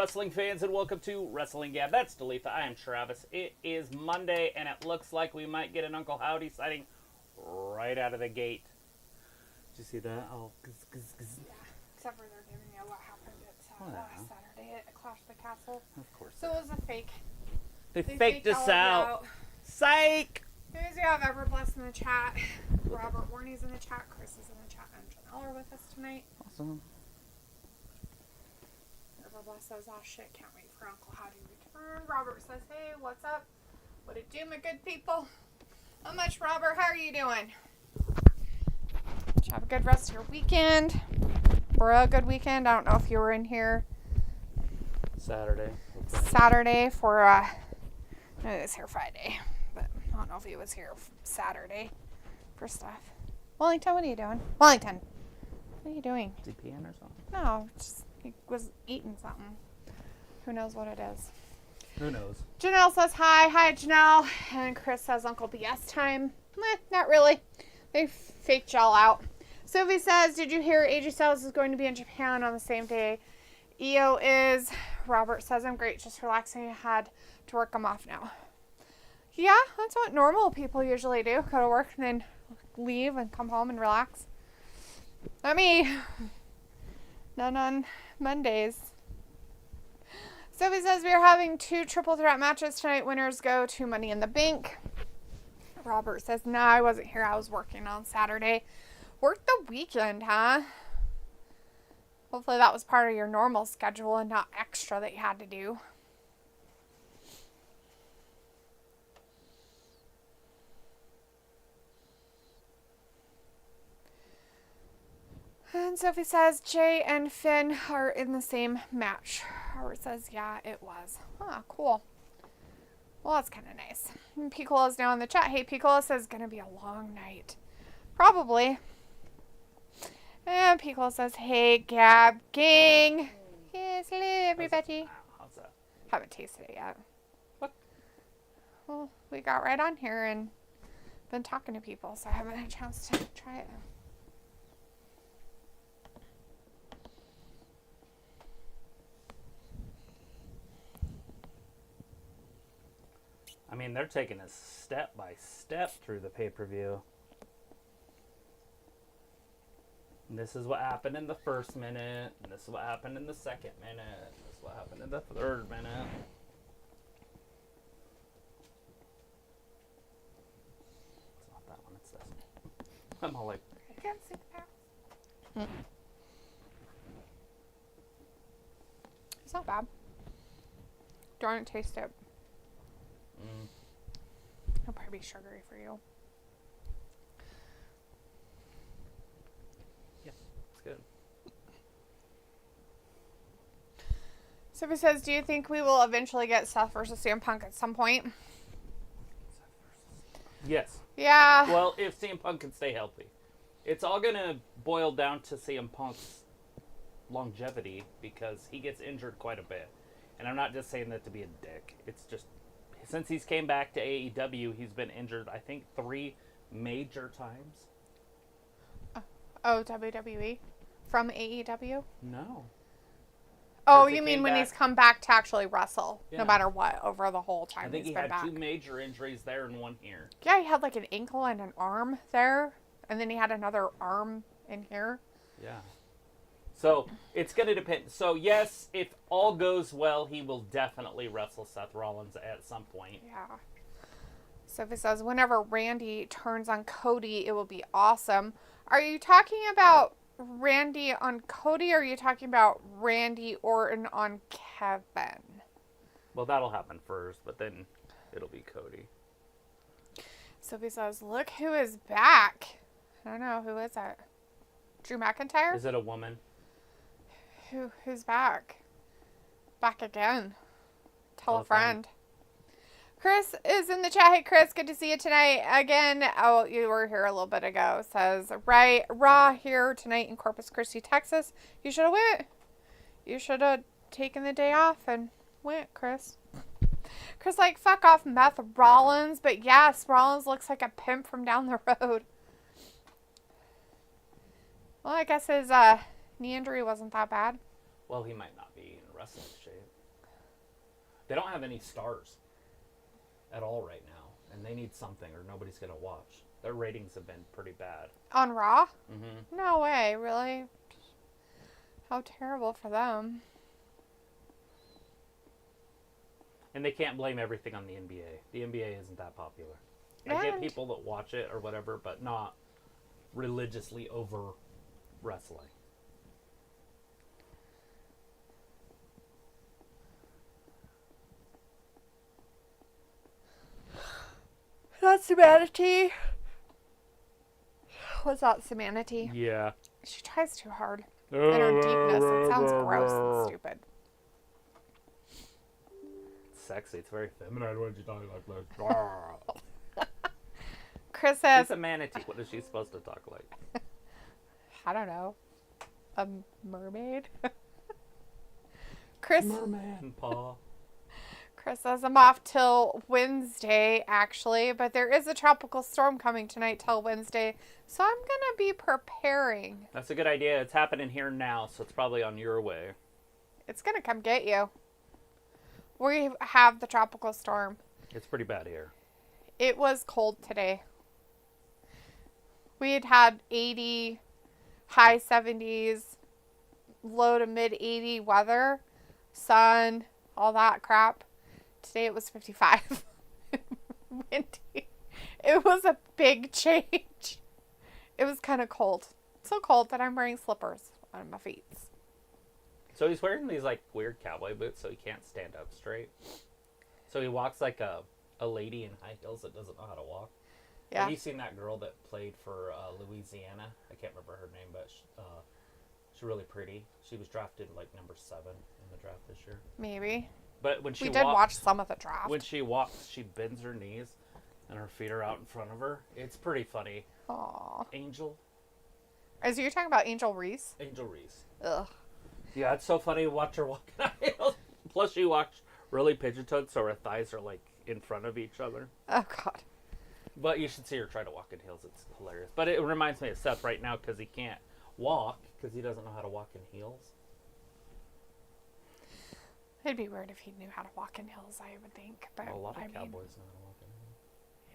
wrestling fans, and welcome to Wrestling Gab. That's Dalitha. I am Travis. It is Monday, and it looks like we might get an Uncle Howdy sighting right out of the gate. Did you see that? Oh, Yeah, except for they're giving you what happened at last Saturday at Clash of the Castle. Of course. So it was a fake. They faked us out. Psych! Who's you have ever blessed in the chat? Robert Warney's in the chat. Chris is in the chat. And Janelle are with us tonight. Awesome. Ever bless says, oh shit, can't wait for Uncle Howdy to return. Robert says, hey, what's up? What it do, my good people? Not much, Robert. How are you doing? Did you have a good rest of your weekend? Or a good weekend? I don't know if you were in here Saturday for, no, it was here Friday, but I don't know if he was here Saturday for stuff. Wellington, what are you doing? Wellington, what are you doing? Is he peeing or something? No, just, he was eating something. Who knows what it is? Who knows? Janelle says hi. Hi, Janelle. And Chris says Uncle BS time. Not really. They faked y'all out. Sophie says, did you hear AJ Styles is going to be in Japan on the same day EO is? Robert says, I'm great. Just relaxing. I had to work. I'm off now. Yeah, that's what normal people usually do. Go to work and then leave and come home and relax. Not me. None on Mondays. Sophie says, we are having 2 triple threat matches tonight. Winners go to Money in the Bank. Robert says, no, I wasn't here. I was working on Saturday. Worked the weekend, huh? Hopefully that was part of your normal schedule and not extra that you had to do. And Sophie says, Jay and Finn are in the same match. Robert says, yeah, it was. Ah, cool. Well, that's kind of nice. And Piccolo's now in the chat. Hey, Piccolo says, gonna be a long night. Probably. And Piccolo says, hey, Gab gang. Yes, hello, everybody. How's that? Haven't tasted it yet. What? Well, we got right on here and been talking to people, so I haven't had a chance to try it. I mean, they're taking us step by step through the pay-per-view. And this is what happened in the first minute. And this is what happened in the second minute. And this is what happened in the third minute. It's not that one, it's this one. I'm all like, I can't see the pass. It's not bad. Don't taste it. It'll probably be sugary for you. yeah, it's good. Sophie says, do you think we will eventually get Seth versus CM Punk at some point? Yes. Yeah. Well, if CM Punk can stay healthy. It's all going to boil down to CM Punk's longevity because he gets injured quite a bit. And I'm not just saying that to be a dick. It's just, since he's came back to AEW, he's been injured, I think, 3 major times. Oh, WWE? From AEW? No. Oh, He you mean came when back- he's come back to actually wrestle, Yeah. no matter what, over the whole time I think he's he been had back. 2 major injuries there and 1 here. Yeah, he had like an ankle and an arm there, and then he had another arm in here. Yeah. So, it's going to depend. So, yes, if all goes well, he will definitely wrestle Seth Rollins at some point. Yeah. Sophie says, whenever Randy turns on Cody, it will be awesome. Are you talking about Randy on Cody, or are you talking about Randy Orton on Kevin? Well, that'll happen first, but then it'll be Cody. Sophie says, look who is back. I don't know, who is it? Drew McIntyre? Is it a woman? Who's back? Back again. Tell a a friend. Chris is in the chat. Hey, Chris, good to see you tonight. Again, oh, you were here a little bit ago. Says, right, Raw here tonight in Corpus Christi, Texas. You should have went. You should have taken the day off and went, Chris. Chris, like, fuck off, Meth Rollins. But yes, Rollins looks like a pimp from down the road. Well, I guess his knee injury wasn't that bad. Well, he might not be in wrestling shape. They don't have any stars at all right now, and they need something or nobody's going to watch. Their ratings have been pretty bad. On Raw? Mm-hmm. No way, really? How terrible for them. And they can't blame everything on the NBA. The NBA isn't that popular. I get people that watch it or whatever, but not religiously over wrestling. That's humanity. What's that, Semanity? Yeah. She tries too hard. In her deepness, it sounds gross and stupid. It's sexy. It's very feminine when you talk like this. Chris says... She's a manatee. What is she supposed to talk like? I don't know. A mermaid? Chris... Merman, Paul. Chris says, I'm off till Wednesday, actually, but there is a tropical storm coming tonight till Wednesday, so I'm going to be preparing. That's a good idea. It's happening here now, so it's probably on your way. It's going to come get you. We have the tropical storm. It's pretty bad here. It was cold today. We had 80, high 70s, low to mid 80 weather, sun, all that crap. Today it was 55. Windy. It was a big change. It was kind of cold. So cold that I'm wearing slippers on my feet. So he's wearing these like weird cowboy boots so he can't stand up straight. So he walks like a lady in high heels that doesn't know how to walk. Yeah. Have you seen that girl that played for Louisiana? I can't remember her name, but she's really pretty. She was drafted like number 7 in the draft this year. Maybe. But when she we did watch some of the draft. When she walks, she bends her knees and her feet are out in front of her. It's pretty funny. Aww. Angel. So you're talking about Angel Reese? Angel Reese. Ugh. Yeah, it's so funny to watch her walk on heels. Plus, she walks really pigeon-toed, so her thighs are like in front of each other. Oh, God. But you should see her try to walk in heels. It's hilarious. But it reminds me of Seth right now because he can't walk because he doesn't know how to walk in heels. It'd be weird if he knew how to walk in heels, I would think. But A lot of cowboys know how to walk in heels.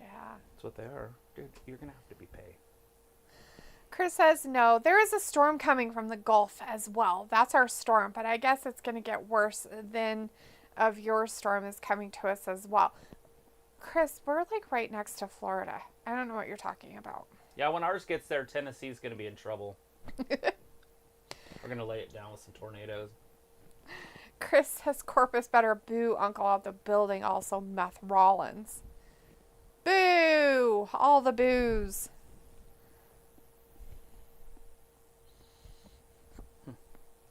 Yeah. That's what they are. Dude, you're going to have to be paid. Chris says, no, there is a storm coming from the Gulf as well. That's our storm, but I guess it's going to get worse than of your storm is coming to us as well. Chris, we're like right next to Florida. I don't know what you're talking about. Yeah, when ours gets there, Tennessee's going to be in trouble. We're going to lay it down with some tornadoes. Chris says, Corpus better boo Uncle out the building, also Meth Rollins. Boo! All the boos.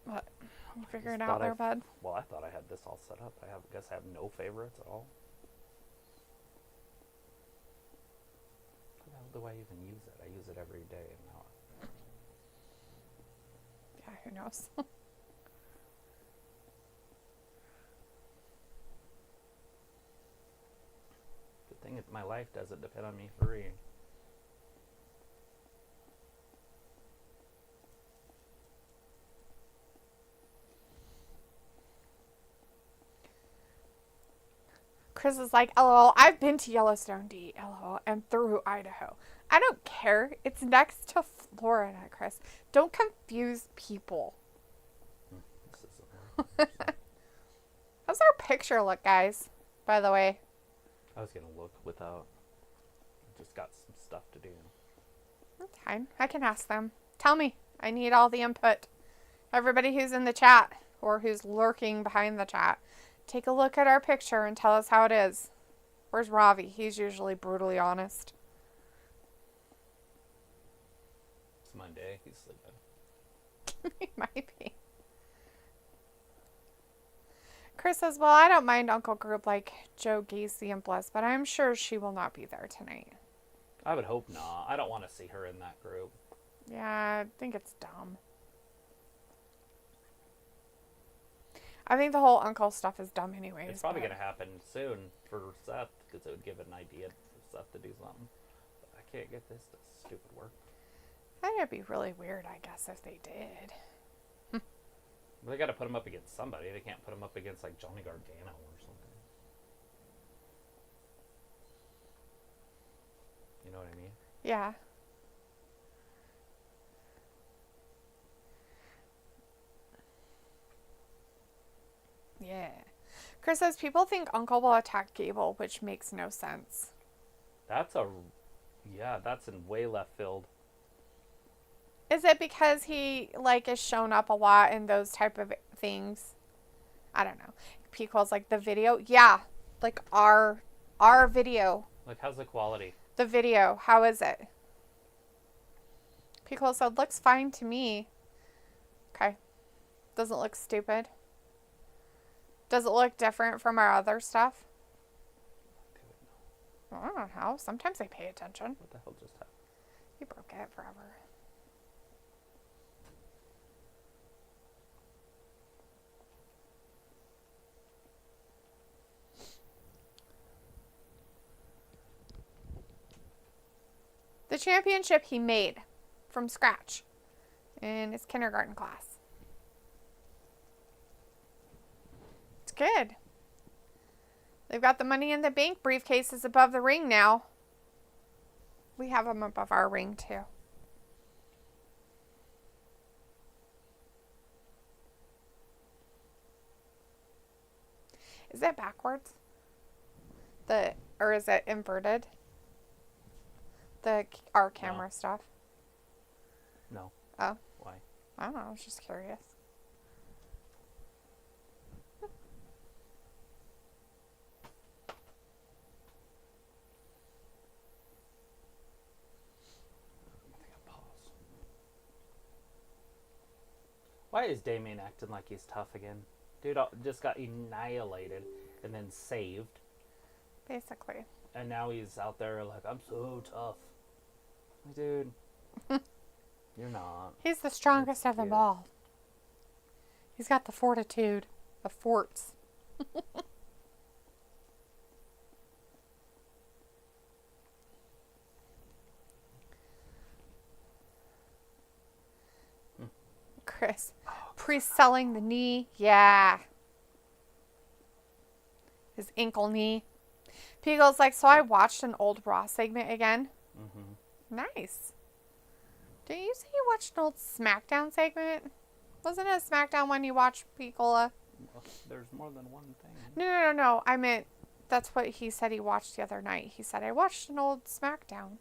What? You figuring it out there, bud? Well, I thought I had this all set up. I guess I have no favorites at all. How do I even use it? I use it every day. And now Yeah, who knows? Good thing my life doesn't depend on me free. Chris is like, LOL, I've been to Yellowstone D, LOL, and through Idaho. I don't care. It's next to Florida, Chris. Don't confuse people. How's our picture look, guys? By the way. I was going to look without. I just got some stuff to do. That's fine. I can ask them. Tell me. I need all the input. Everybody who's in the chat or who's lurking behind the chat. Take a look at our picture and tell us how it is. Where's Ravi? He's usually brutally honest. It's Monday. He's sleeping. He might be. Chris says, well, I don't mind Uncle Group like Joe Gacy and Bliss, but I'm sure she will not be there tonight. I would hope not. I don't want to see her in that group. Yeah, I think it's dumb. I think the whole uncle stuff is dumb anyways. It's probably going to happen soon for Seth because it would give an idea for Seth to do something. But I can't get this stupid work. I think it'd be really weird, I guess, if they did. They got to put him up against somebody. They can't put him up against like Johnny Gargano or something. You know what I mean? Yeah. Yeah. Chris says people think Uncle will attack Gable, which makes no sense. That's in way left field. Is it because he is shown up a lot in those type of things? I don't know. Pequel's like the video. Yeah, like our video. Like, how's the quality? The video. How is it? Pequel said looks fine to me. Okay. Doesn't look stupid. Does it look different from our other stuff? I don't know. Sometimes I pay attention. What the hell just happened? You broke it forever. The championship he made from scratch in his kindergarten class. It's good. They've got the Money in the Bank briefcases above the ring now. We have them above our ring too. Is it backwards? Or is it inverted? Our camera stuff. No. Oh. Why? I don't know. I was just curious. Why is Damien acting like he's tough again? Dude just got annihilated and then saved. Basically. And now he's out there like, I'm so tough. Like, dude, you're not. He's the strongest of them all. He's got the fortitude of forts. Chris. Pre-selling the knee. Yeah. His ankle knee. Peagle's like, so I watched an old Raw segment again. Mm-hmm. Nice. Didn't you say you watched an old SmackDown segment? Wasn't it a SmackDown one you watched, Picola? There's more than one thing. No. I meant, that's what he said he watched the other night. He said, I watched an old SmackDown.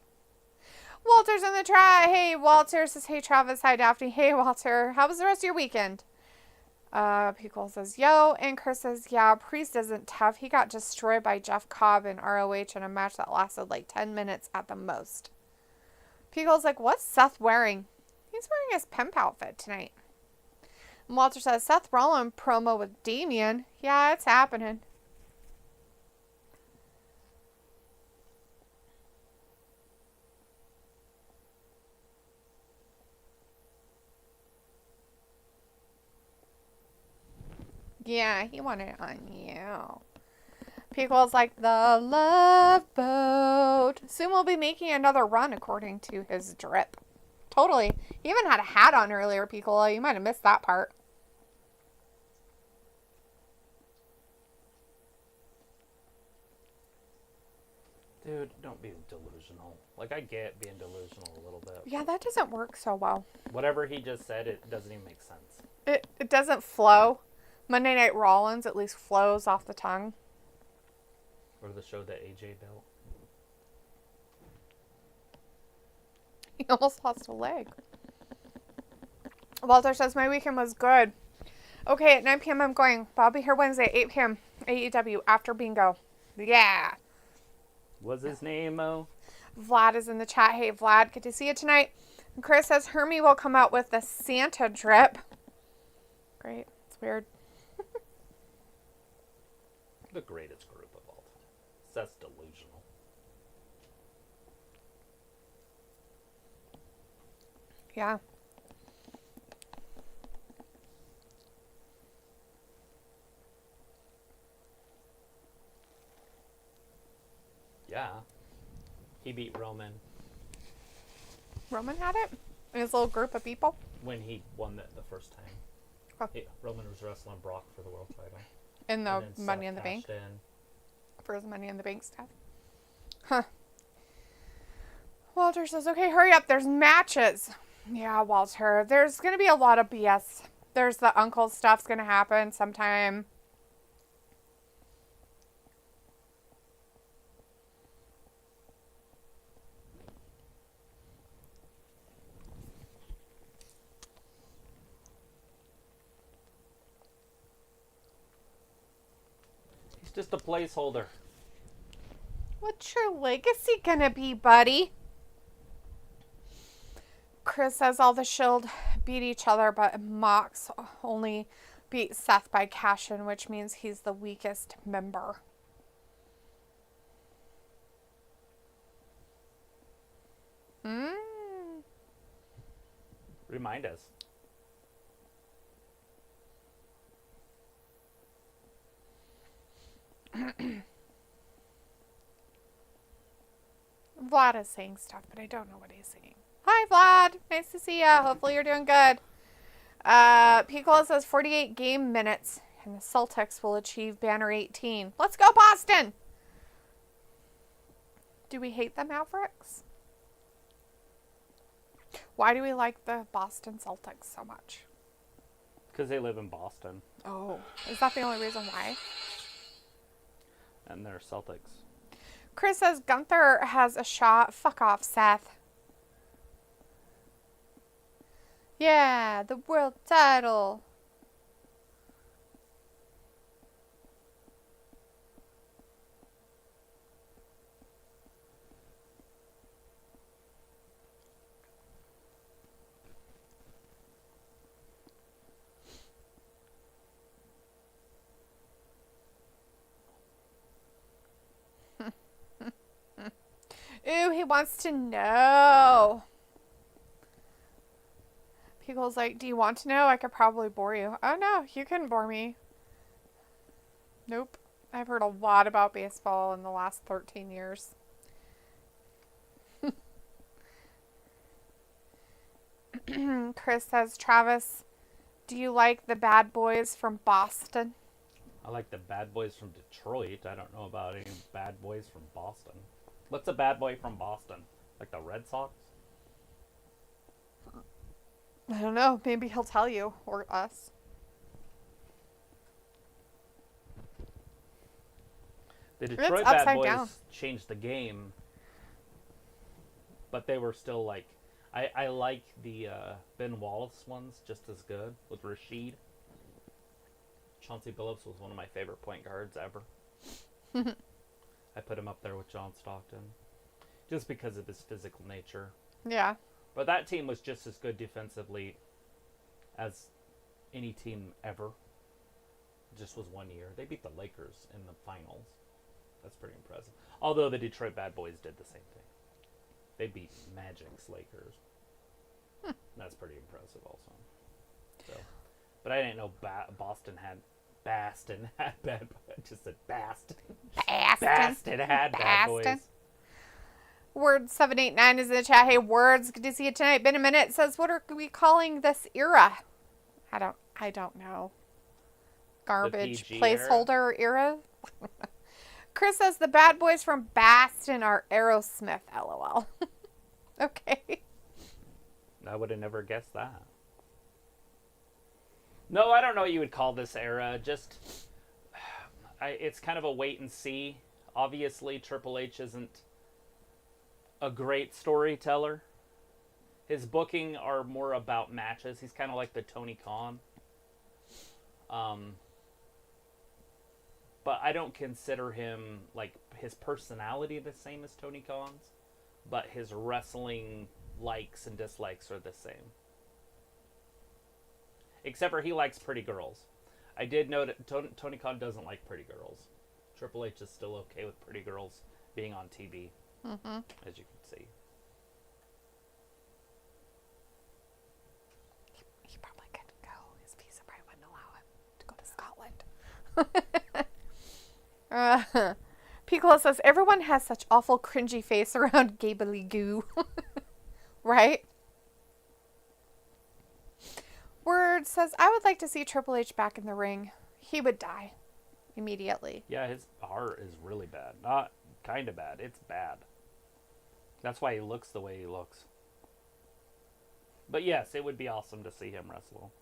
Walter's in the chat. Hey, Walter says, hey, Travis. Hi, Daphne. Hey, Walter. How was the rest of your weekend? Pickle says, yo. And Chris says, yeah, Priest isn't tough. He got destroyed by Jeff Cobb in ROH in a match that lasted like 10 minutes at the most. Pickle's like, what's Seth wearing? He's wearing his pimp outfit tonight. And Walter says, Seth Rollins promo with Damien. Yeah, it's happening. Yeah, he wanted it on you. Pickle's like, the Love Boat. Soon we'll be making another run, according to his drip. Totally. He even had a hat on earlier, Piccolo. You might have missed that part. Dude, don't be delusional. Like, I get being delusional a little bit. Yeah, that doesn't work so well. Whatever he just said, it doesn't even make sense. It doesn't flow. Monday Night Rollins at least flows off the tongue. Or the show that AJ built. He almost lost a leg. Walter says, my weekend was good. Okay, at 9 p.m. I'm going. But I'll be here Wednesday at 8 p.m. AEW after bingo. Yeah. What's his name, Mo? Vlad is in the chat. Hey, Vlad, good to see you tonight. And Chris says, Hermie will come out with the Santa drip. Great. It's weird. The greatest group of all time. That's delusional. Yeah. Yeah. He beat Roman. Roman had it? In his little group of people? When he won it the first time. Roman was wrestling Brock for the world title. In the And then Money Seth in the Bank. cashed in. For his Money in the Bank stuff. Huh. Walter says, okay, hurry up. There's matches. Yeah, Walter. There's going to be a lot of BS. There's the uncle stuff's going to happen sometime. He's just a placeholder. What's your legacy going to be, buddy? Chris says all the Shield beat each other, but Mox only beat Seth by cash-in, which means he's the weakest member. Remind us. Vlad is saying stuff, but I don't know what he's saying. Hi, Vlad. Nice to see ya. Hopefully you're doing good. Piccolo says 48 game minutes, and the Celtics will achieve banner 18. Let's go, Boston! Do we hate the Mavericks? Why do we like the Boston Celtics so much? Because they live in Boston. Oh, is that the only reason why? And they're Celtics. Chris says Gunther has a shot. Fuck off, Seth. Yeah, the world title. Ooh, he wants to know. People's like, do you want to know? I could probably bore you. Oh, no, you couldn't bore me. Nope. I've heard a lot about baseball in the last 13 years. Chris says, Travis, do you like the bad boys from Boston? I like the bad boys from Detroit. I don't know about any bad boys from Boston. What's a bad boy from Boston? Like the Red Sox? I don't know. Maybe he'll tell you. Or us. The Detroit bad boys changed the game. But they were still like... I like the Ben Wallace ones just as good with Rashid. Chauncey Billups was one of my favorite point guards ever. I put him up there with John Stockton. Just because of his physical nature. Yeah. But that team was just as good defensively as any team ever. It just was one year. They beat the Lakers in the finals. That's pretty impressive. Although the Detroit Bad Boys did the same thing. They beat Magic's Lakers. That's pretty impressive also. So, but I didn't know Boston had bad. I just said Boston. Boston had bad boys. Word 789 is in the chat. Hey, Words, good to see you tonight. Been a minute. It says, what are we calling this era? I don't know. Garbage placeholder era? Chris says the bad boys from Boston are Aerosmith. LOL. Okay. I would have never guessed that. No, I don't know what you would call this era. Just, it's kind of a wait and see. Obviously, Triple H isn't a great storyteller. His booking are more about matches. He's kind of like the Tony Khan. But I don't consider him, like, his personality the same as Tony Khan's. But his wrestling likes and dislikes are the same. Except for he likes pretty girls. I did note that Tony Khan doesn't like pretty girls. Triple H is still okay with pretty girls being on TV, as you can see. He probably couldn't go. His visa probably wouldn't allow him to go to Scotland. Piccolo says, everyone has such awful cringy face around Gabley Goo. Right? Word Word says, I would like to see Triple H back in the ring. He would die immediately. Yeah, his heart is really bad. Not kind of bad. It's bad. That's why he looks the way he looks. But yes, it would be awesome to see him wrestle.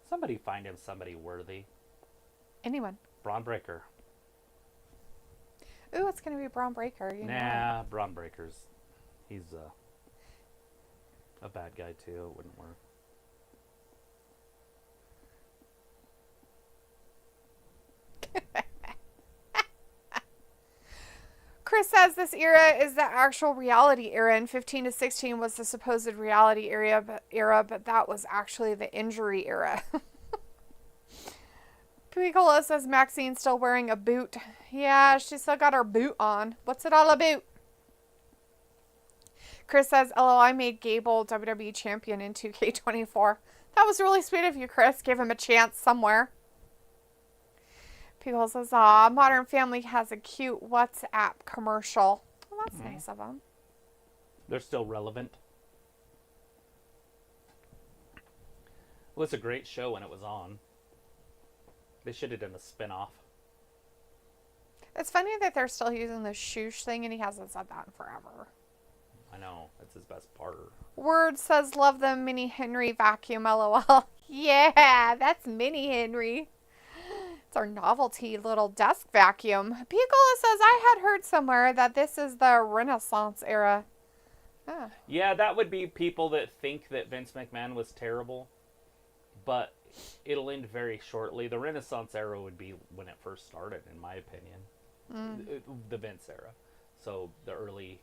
Somebody find him somebody worthy. Anyone. Braun Breaker. Ooh, it's going to be Braun Breaker. You Nah, Braun Breaker's... He's a bad guy, too. It wouldn't work. Chris says this era is the actual reality era, and 15 to 16 was the supposed reality era, but that was actually the injury era. Piccolo says Maxine's still wearing a boot. Yeah, she still got her boot on. What's it all about? Chris says, LOL, I made Gable WWE champion in 2K24. That was really sweet of you, Chris. Give him a chance somewhere. Pickle says, aw, Modern Family has a cute WhatsApp commercial. Well, that's nice of them. They're still relevant. It was a great show when it was on. They should have done a spin-off. It's funny that they're still using the shoosh thing, and he hasn't said that in forever. I know. That's his best part. Word says, love the Mini Henry vacuum, LOL. Yeah, that's Mini Henry. It's our novelty little desk vacuum. Piccola says, I had heard somewhere that this is the Renaissance era. Ah. Yeah, that would be people that think that Vince McMahon was terrible. But it'll end very shortly. The Renaissance era would be when it first started, in my opinion. The Vince era. So the early,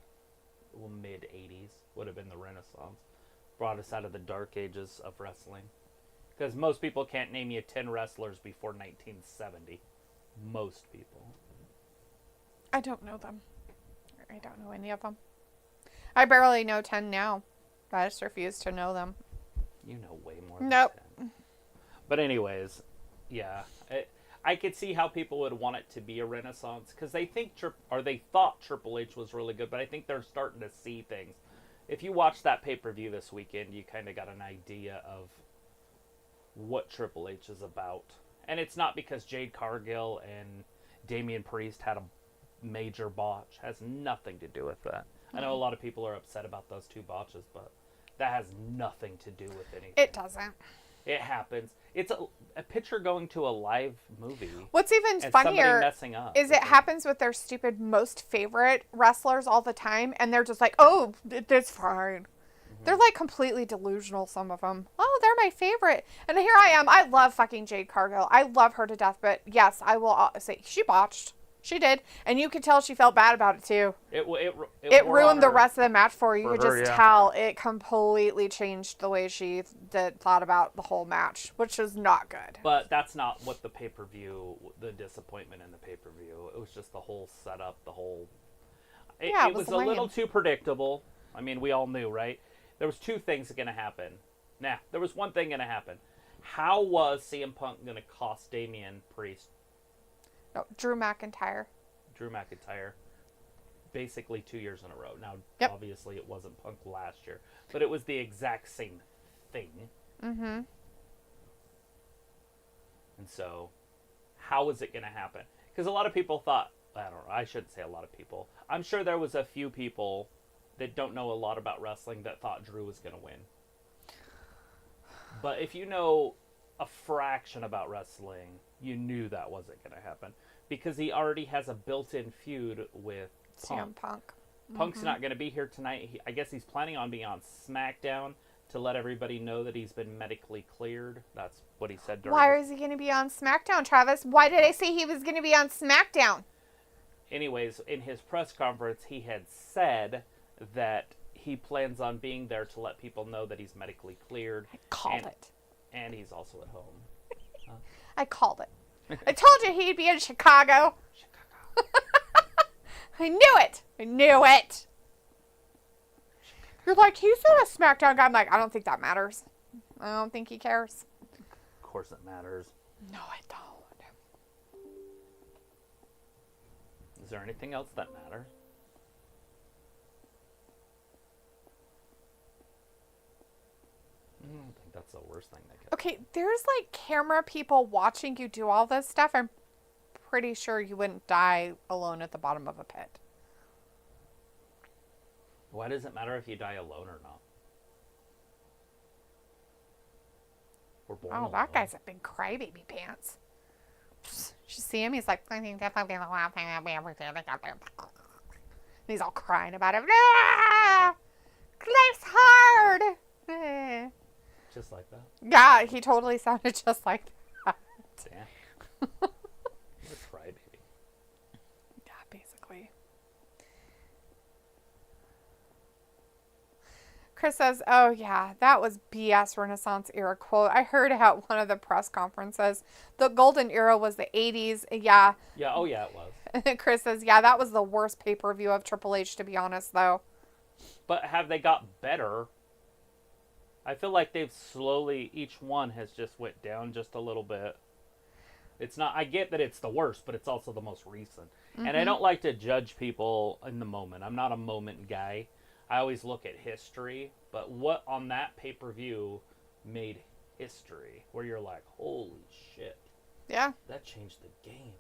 mid-'80s would have been the Renaissance. Brought us out of the dark ages of wrestling. Because most people can't name you 10 wrestlers before 1970. Most people. I don't know them. I don't know any of them. I barely know 10 now. I just refuse to know them. You know way more than Nope. 10. But anyways, yeah. I could see how people would want it to be a Renaissance. Because they think, they thought Triple H was really good. But I think they're starting to see things. If you watch that pay-per-view this weekend, you kind of got an idea of what Triple H is about. And it's not because Jade Cargill and Damian Priest had a major botch. It has nothing to do with that. I know a lot of people are upset about those two botches, but that has nothing to do with anything. It doesn't. It happens. It's a picture going to a live movie. What's even and funnier messing up. is it happens with their stupid most favorite wrestlers all the time, and they're just like, oh, it's fine. They're like completely delusional, some of them. Oh, they're my favorite. And here I am. I love fucking Jade Cargill. I love her to death. But yes, I will say she botched. She did. And you could tell she felt bad about it too. It ruined the rest of the match for you. You could just tell it completely changed the way she thought about the whole match, which is not good. But that's not what the pay-per-view, the disappointment in the pay-per-view. It was just the whole setup, the whole... It was a little too predictable. I mean, we all knew, right? There was two things going to happen. There was one thing going to happen. How was CM Punk going to cost Damian Priest? No, Drew McIntyre. Basically 2 years in a row. Now, obviously it wasn't Punk last year. But it was the exact same thing. Mm-hmm. And so, how was it going to happen? Because a lot of people thought... I don't know. I shouldn't say a lot of people. I'm sure there was a few people that don't know a lot about wrestling that thought Drew was going to win. But if you know a fraction about wrestling, you knew that wasn't going to happen. Because he already has a built-in feud with CM Punk. Punk's not going to be here tonight. I guess he's planning on being on SmackDown to let everybody know that he's been medically cleared. That's what he said during... Why is he going to be on SmackDown, Travis? Why did I say he was going to be on SmackDown? Anyways, in his press conference, he had said that he plans on being there to let people know that he's medically cleared. I called it. And he's also at home. I called it. I told you he'd be in Chicago. I knew it. You're like, he's not a SmackDown guy. I'm like, I don't think that matters. I don't think he cares. Of course it matters. No, I don't. Is there anything else that matters? I don't think that's the worst thing they could. Okay, there's like camera people watching you do all this stuff. I'm pretty sure you wouldn't die alone at the bottom of a pit. Why does it matter if you die alone or not? We're born alone. That guy's a big crybaby pants. You see him? He's like, I think that's the last thing I'll be ever doing. And he's all crying about it. Ah! Life's hard. Just like that? Yeah, he totally sounded just like that. Damn. What a crybaby. Yeah, basically. Chris says, oh yeah, that was BS Renaissance era quote. I heard at one of the press conferences. The golden era was the 80s. Yeah. Yeah, oh yeah, it was. And Chris says, yeah, that was the worst pay-per-view of Triple H, to be honest, though. But have they got better? I feel like they've slowly, each one has just went down just a little bit. It's not, I get that it's the worst, but it's also the most recent. Mm-hmm. And I don't like to judge people in the moment. I'm not a moment guy. I always look at history, but what on that pay-per-view made history, where you're like, holy shit. Yeah. That changed the game.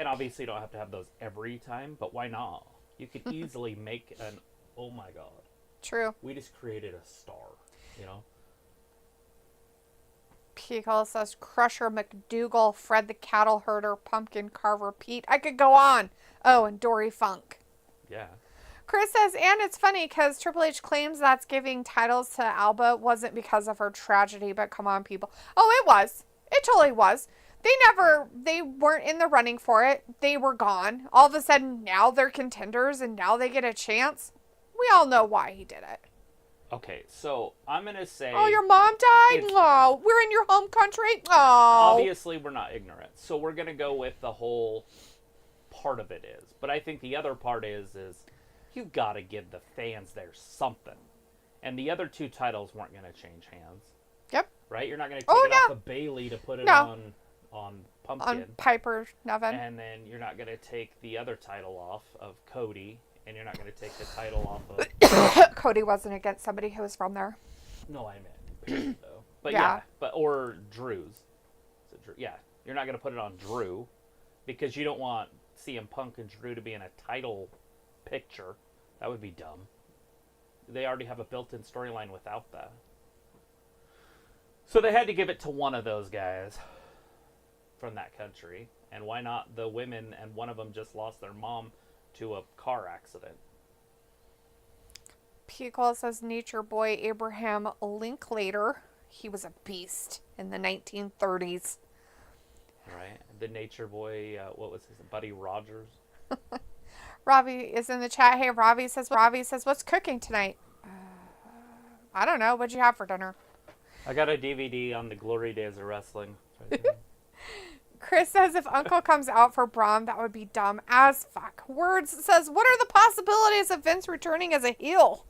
And obviously you don't have to have those every time, but why not? You could easily make an, oh my god. True. We just created a star, you know? Pico says Crusher, McDougal, Fred the Cattle Herder, Pumpkin Carver, Pete. I could go on. Oh, and Dory Funk. Yeah. Chris says, and it's funny because Triple H claims that's giving titles to Alba wasn't because of her tragedy, but come on, people. Oh, it was. It totally was. They weren't in the running for it. They were gone. All of a sudden, now they're contenders and now they get a chance. We all know why he did it. Okay, so I'm going to say... Oh, your mom died? Oh, we're in your home country? Oh. Obviously, we're not ignorant. So we're going to go with the whole part of it is. But I think the other part is you've got to give the fans there something. And the other two titles weren't going to change hands. Yep. Right? You're not going to take it off of Bailey to put it on Pumpkin. On Piper Nevin. And then you're not going to take the other title off of Cody. And you're not going to take the title off of... Cody wasn't against somebody who was from there. No, I meant period, though. But yeah. Or Drew's. Yeah, you're not going to put it on Drew because you don't want CM Punk and Drew to be in a title picture. That would be dumb. They already have a built-in storyline without that. So they had to give it to one of those guys from that country. And why not the women? And one of them just lost their mom to a car accident. Pico says Nature Boy Abraham Linklater. He was a beast in the 1930s. Right. The Nature Boy, what was his Buddy Rogers? Robbie is in the chat. Hey, Robbie says, what's cooking tonight? I don't know. What'd you have for dinner? I got a DVD on the glory days of wrestling. Chris says if Uncle comes out for Braun, that would be dumb as fuck. Words says, what are the possibilities of Vince returning as a heel?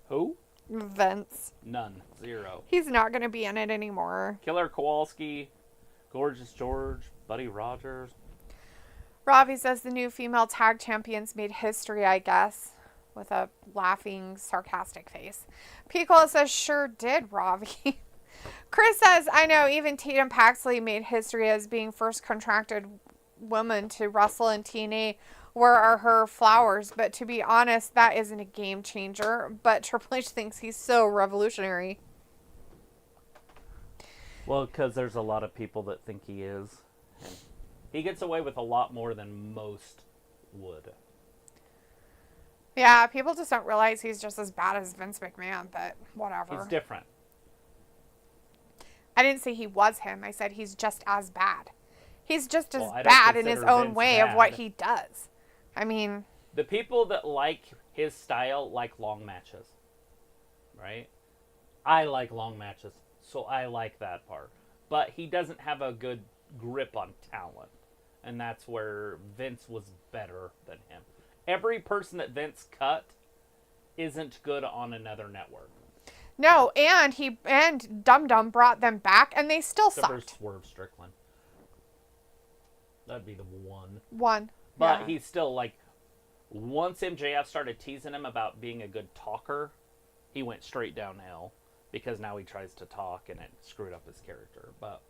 Who? Vince. None. Zero. He's not going to be in it anymore. Killer Kowalski, Gorgeous George, Buddy Rogers. Ravi says the new female tag champions made history, I guess, with a laughing, sarcastic face. Pico says, sure did, Ravi. Chris says, I know, even Tatum Paxley made history as being first contracted woman to wrestle in TNA. Where are her flowers? But to be honest, that isn't a game changer. But Triple H thinks he's so revolutionary. Well, because there's a lot of people that think he is. And he gets away with a lot more than most would. Yeah, people just don't realize he's just as bad as Vince McMahon, but whatever. He's different. I didn't say he was him. I said he's just as bad. He's just as I don't bad in his own Vince way bad. of what he does. I mean... The people that like his style like long matches. Right? I like long matches, so I like that part. But he doesn't have a good grip on talent. And that's where Vince was better than him. Every person that Vince cut isn't good on another network. No, and Dum Dum brought them back, and they still Except for sucked. Swerve Strickland. That'd be the one. One. But yeah. he's still, like, once MJF started teasing him about being a good talker, he went straight downhill. Because now he tries to talk and it screwed up his character. But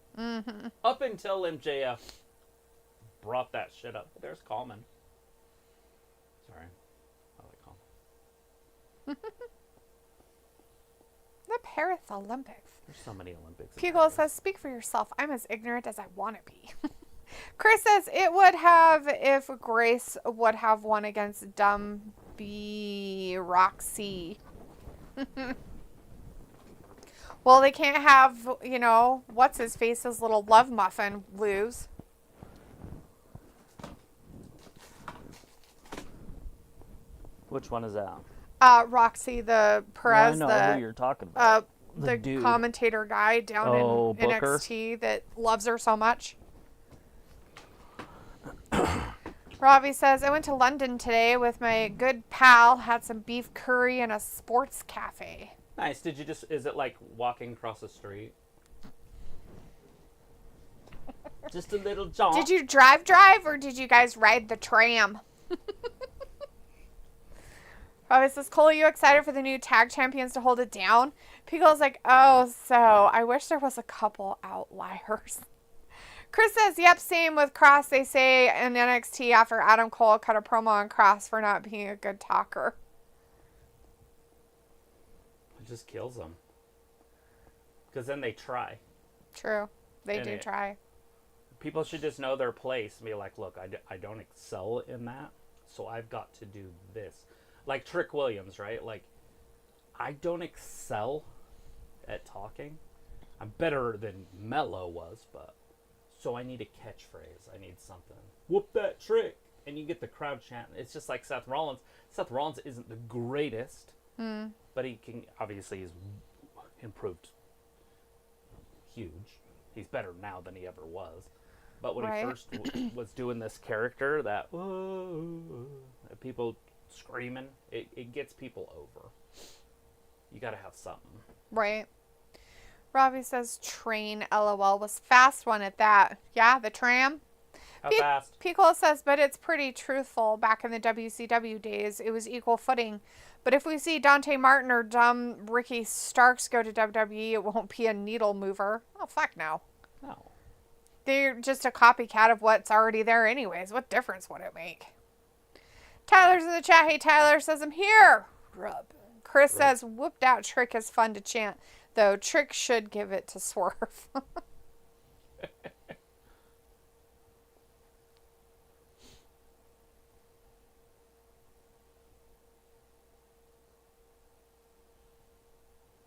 up until MJF brought that shit up. There's Coleman. Sorry. I like Coleman. The Paris Olympics. There's so many Olympics. Pugel says, speak for yourself. I'm as ignorant as I want to be. Chris says, it would have if Grace would have won against Dumb B Roxy. Well, they can't have, you know, what's-his-face's little love muffin lose. Which one is that? Roxy, the Perez, I know who you're talking about. the dude. commentator guy down in Booker? NXT that loves her so much. Robbie says, I went to London today with my good pal, had some beef curry and a sports cafe. Nice. Did you just, is it like walking across the street? Just a little jaunt. Did you drive, or did you guys ride the tram? Robbie says, Cole, are you excited for the new tag champions to hold it down? Pickle's like, oh, so I wish there was a couple outliers. Chris says, yep, same with Cross. They say in NXT after Adam Cole cut a promo on Cross for not being a good talker. It just kills them. Because then they try. True. They do try. People should just know their place and be like, look, I don't excel in that, so I've got to do this. Like Trick Williams, right? Like, I don't excel at talking. I'm better than Mello was, but... So I need a catchphrase. I need something. Whoop that trick. And you get the crowd chanting. It's just like Seth Rollins. Seth Rollins isn't the greatest, but he can, obviously, he's improved huge. He's better now than he ever was. But when he first was doing this character, that people screaming, it gets people over. You got to have something. Right. Robbie says train, LOL, was fast one at that. Yeah, the tram. How fast? Piccolo says, but it's pretty truthful. Back in the WCW days, it was equal footing. But if we see Dante Martin or dumb Ricky Starks go to WWE, it won't be a needle mover. Oh, fuck no. No. They're just a copycat of what's already there anyways. What difference would it make? Tyler's in the chat. Hey, Tyler says, I'm here. Rub. Chris says, whooped out Trick is fun to chant. Though Trick should give it to Swerve. I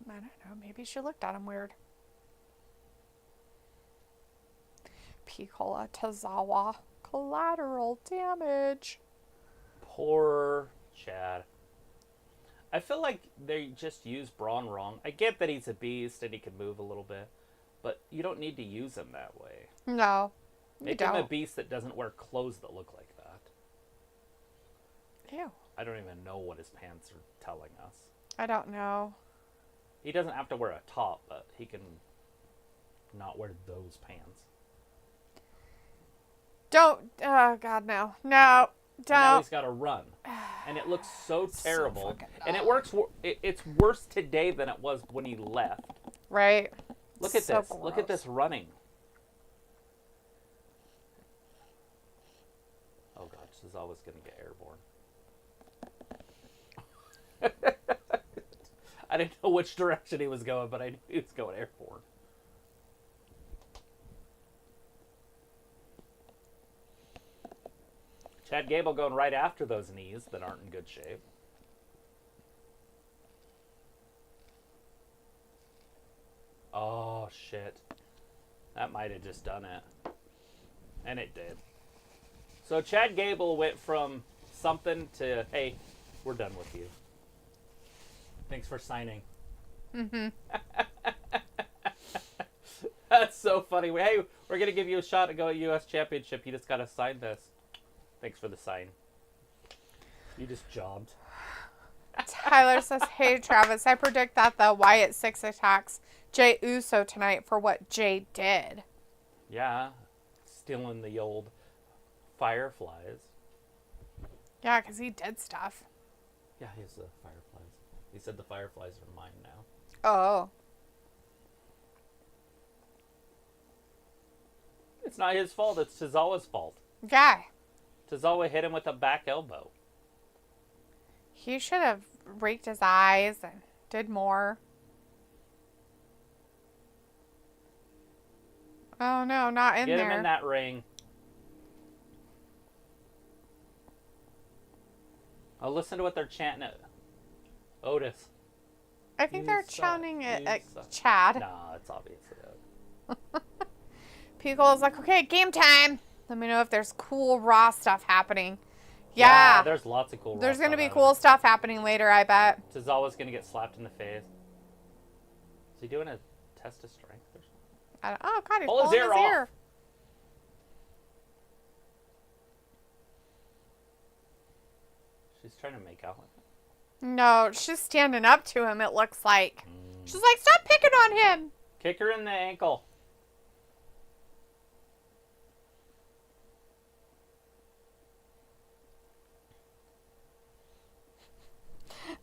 don't know. Maybe she looked at him weird. Piccola Tozawa. Collateral damage. Poor Chad. I feel like they just use Braun wrong. I get that he's a beast and he can move a little bit, but you don't need to use him that way. No, Make him a beast that doesn't wear clothes that look like that. Ew. I don't even know what his pants are telling us. I don't know. He doesn't have to wear a top, but he can not wear those pants. Don't. Oh, God, no. No. Don't. And now he's got to run. And it looks so terrible. And it works. It's worse today than it was when he left. Right. Look at this. Gross. Look at this running. Oh God, this is always going to get airborne. I didn't know which direction he was going, but I knew he was going airborne. Chad Gable going right after those knees that aren't in good shape. Oh, shit. That might have just done it. And it did. So Chad Gable went from something to, hey, we're done with you. Thanks for signing. Mm-hmm. That's so funny. Hey, we're going to give you a shot to go at U.S. Championship. You just got to sign this. Thanks for the sign. You just jobbed. Tyler says, hey, Travis, I predict that the Wyatt 6 attacks Jey Uso tonight for what Jey did. Yeah. Stealing the old fireflies. Yeah, because he did stuff. Yeah, he has the fireflies. He said the fireflies are mine now. Oh. It's not his fault. It's Tozawa's fault. Yeah. Tozawa hit him with a back elbow. He should have raked his eyes and did more. Oh, no, not in there. Get him in that ring. Oh, listen to what they're chanting at Otis. I think they're suck, chanting it you at suck. Chad. Nah, it's obviously Otis. Pico's like, okay, game time. Let me know if there's cool Raw stuff happening. Yeah. There's lots of cool There's going to be cool stuff happening later, I bet. Tozawa's going to get slapped in the face. Is he doing a test of strength or something? Oh, God, he's Pull his pulling his ear ear. off. She's trying to make out with him. No, she's standing up to him, it looks like. She's like, stop picking on him. Kick her in the ankle.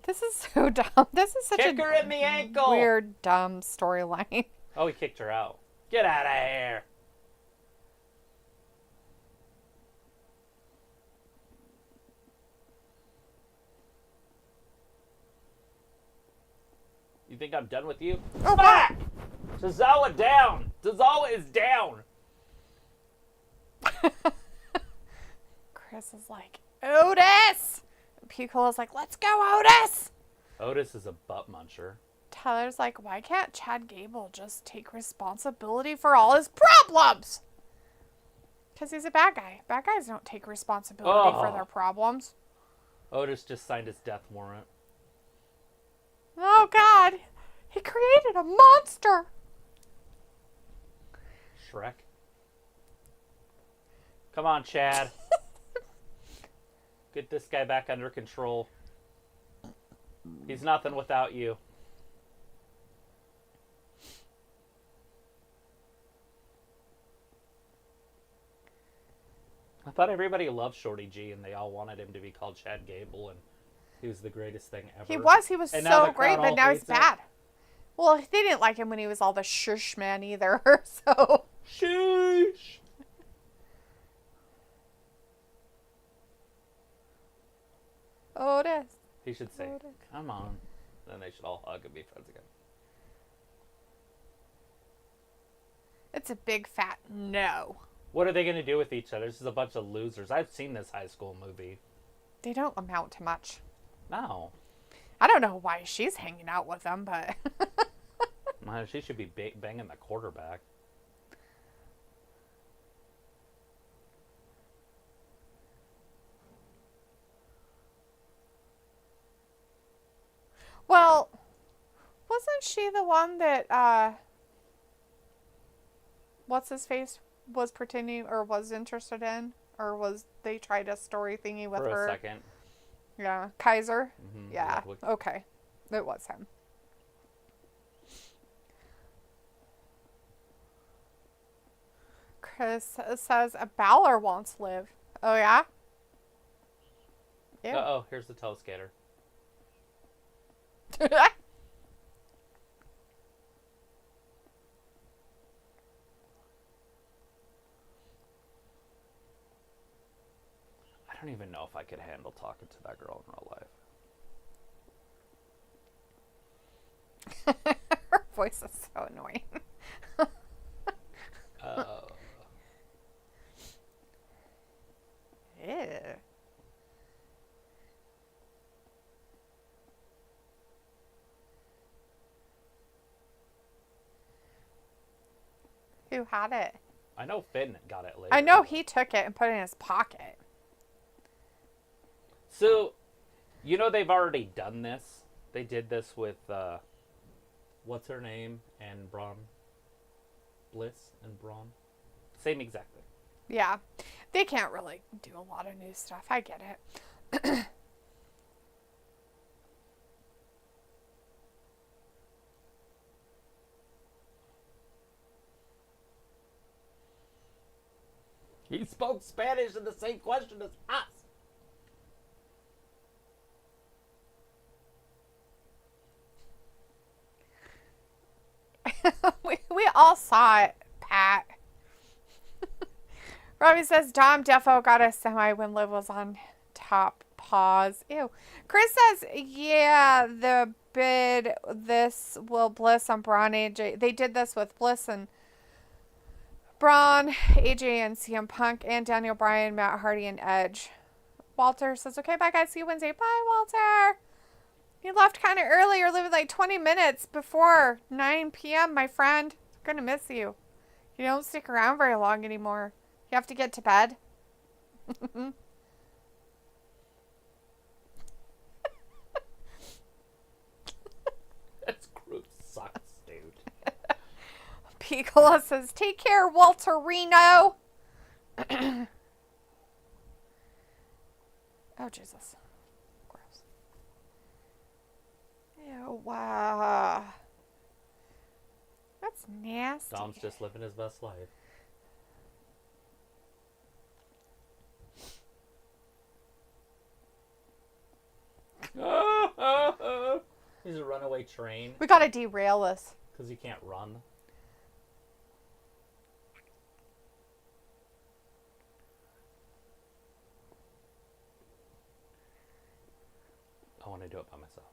This is so dumb. This is such Kick her in the ankle. weird, dumb storyline. Oh, he kicked her out. Get out of here. You think I'm done with you? Oh, Back! Tozawa down! Tozawa is down! Chris is like, Otis! Picolo's like, let's go, Otis! Otis is a butt muncher. Tyler's like, why can't Chad Gable just take responsibility for all his problems? Because he's a bad guy. Bad guys don't take responsibility for their problems. Otis just signed his death warrant. Oh, God. He created a monster. Shrek. Come on, Chad. Get this guy back under control. He's nothing without you. I thought everybody loved Shorty G and they all wanted him to be called Chad Gable and he was the greatest thing ever. He was And now so the great, crowd but all now he's hates him. bad. Well, they didn't like him when he was all the shush man either, so. Sheesh. Otis. He should say, Otis. come on. Then they should all hug and be friends again. It's a big fat no. What are they going to do with each other? This is a bunch of losers. I've seen this high school movie. They don't amount to much. No. I don't know why she's hanging out with them, but. Man, she should be banging the quarterback. Well, wasn't she the one that, what's his face was pretending or was interested in? Or was they tried a story thingy with For her? a second. Yeah. Kaiser? Mhm, Yeah. Ludwig. Okay. It was him. Chris says a Balor wants Liv. Oh, yeah? Yeah. Uh-oh, here's the toe skater. I don't even know if I could handle talking to that girl in real life. Her voice is so annoying. Ew. Who had it? I know Finn got it later. I know he took it and put it in his pocket. So, you know they've already done this. They did this with, what's her name? And Braun. Bliss and Braun. Same exact thing. Yeah. They can't really do a lot of new stuff. I get it. He He spoke Spanish in the same question as us. we all saw it, Pat. Robbie says Dom Defo got a semi when Liv was on top. Pause. Ew. Chris says, yeah, the bid, this will Bliss on Braun AJ. They did this with Bliss and Braun, AJ, and CM Punk, and Daniel Bryan, Matt Hardy, and Edge. Walter says, okay, bye guys. See you Wednesday. Bye, Walter. You left kind of early. You're leaving like 20 minutes before 9 p.m., my friend. I'm going to miss you. You don't stick around very long anymore. You have to get to bed. That's group sucks, dude. Picola says, take care, Walter Reno. Oh, Jesus. Gross. Ew, wow. That's nasty. Dom's just living his best life. He's a runaway train. We gotta derail this. Because he can't run. I want to do it by myself.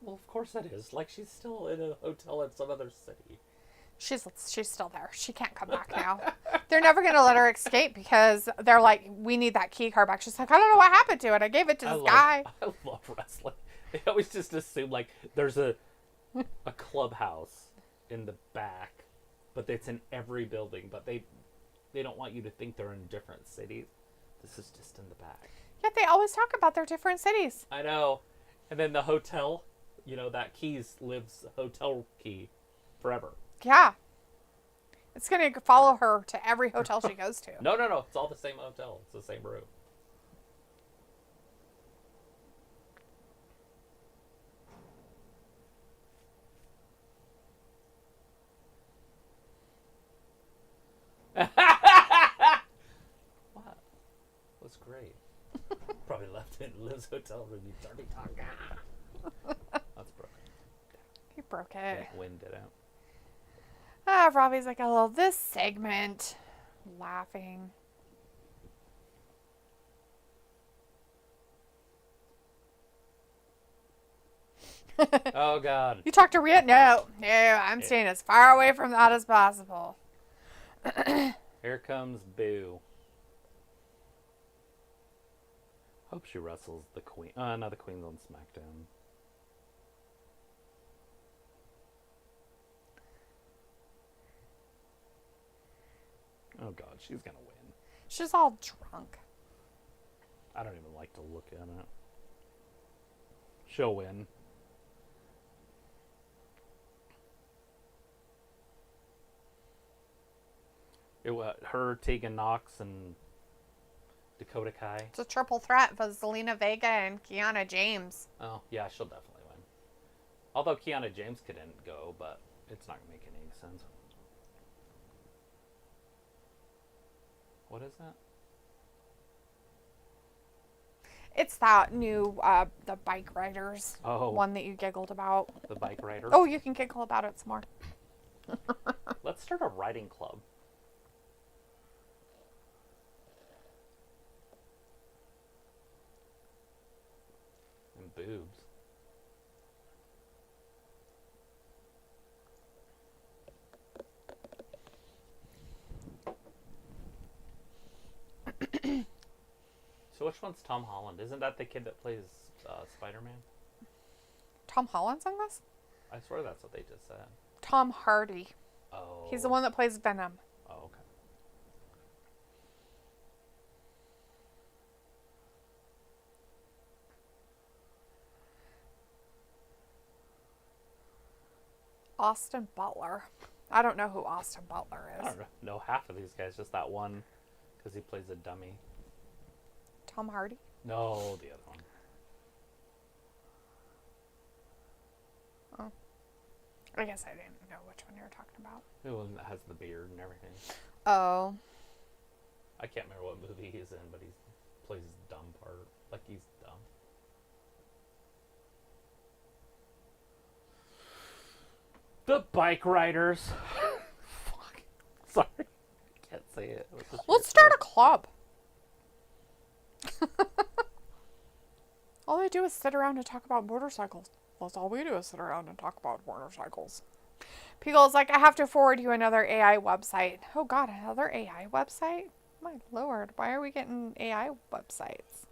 Well, of course that is. Like, she's still in a hotel in some other city. She's still there. She can't come back now. They're never going to let her escape because they're like, we need that key card back. She's like, I don't know what happened to it. I gave it to this guy. I love wrestling. They always just assume, like, there's a clubhouse in the back, but it's in every building. But they don't want you to think they're in different cities. This is just in the back. Yet they always talk about their different cities. I know. And then the hotel, you know, that keys lives hotel key forever. Yeah. It's going to follow her to every hotel she goes to. No. It's all the same hotel. It's the same room. What? That's great. Probably left it in Liv's hotel room, you dirty tongue. That's broken. He broke it. Can't wind it out. Robbie's like, oh, this segment. Laughing. Oh, God. You talked to Rhea? No, I'm staying as far away from that as possible. Here comes Boo. Hope she wrestles the queen. No, the queen's on SmackDown. Oh, God, she's gonna win. She's all drunk. I don't even like to look at it. She'll win. Her, Tegan Knox, and Dakota Kai. It's a triple threat for Zelina Vega and Kiana James. Oh, yeah, she'll definitely win. Although Kiana James couldn't go, but it's not making any sense. What is that? It's that new, the bike riders. Oh. One that you giggled about. The bike rider? Oh, you can giggle about it some more. Let's start a riding club. And boobs. So which one's Tom Holland? Isn't that the kid that plays Spider-Man? Tom Holland's on this? I swear that's what they just said. Tom Hardy. Oh. He's the one that plays Venom. Oh, okay. Austin Butler. I don't know who Austin Butler I is. don't know half of these guys, just that one, because he plays a dummy. Tom Hardy? No, the other one. Oh. I guess I didn't know which one you were talking about. The one that has the beard and everything. Oh. I can't remember what movie he's in, but he plays his dumb part. Like he's dumb. The bike riders. Fuck. Sorry. I can't say it. Let's start a club. All they do is sit around and talk about motorcycles. That's all we do is sit around and talk about motorcycles. Pickle's like, I have to forward you another AI website. Oh God, another AI website? My Lord, why are we getting AI websites?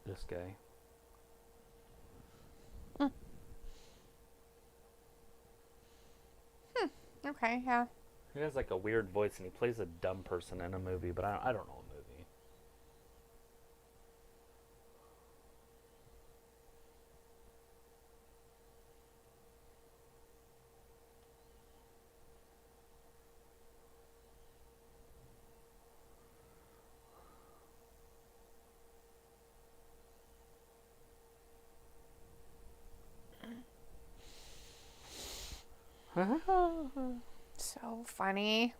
This guy. Okay, yeah. He has like a weird voice and he plays a dumb person in a movie, but I don't know a movie. So funny.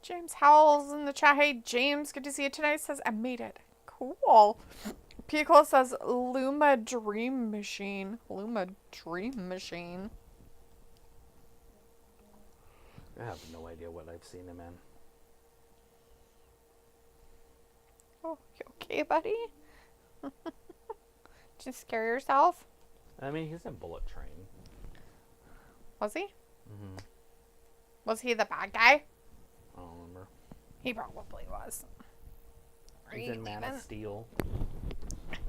James Howell's in the chat. Hey, James, good to see you tonight. Says, I made it. Cool. Pico says, Luma Dream Machine. Luma Dream Machine. I have no idea what I've seen him in. Oh, you okay, buddy? Did you scare yourself? I mean, he's in Bullet Train. Was he? Mm-hmm. Was he the bad guy? I don't remember. He probably was. He's in Man of Steel.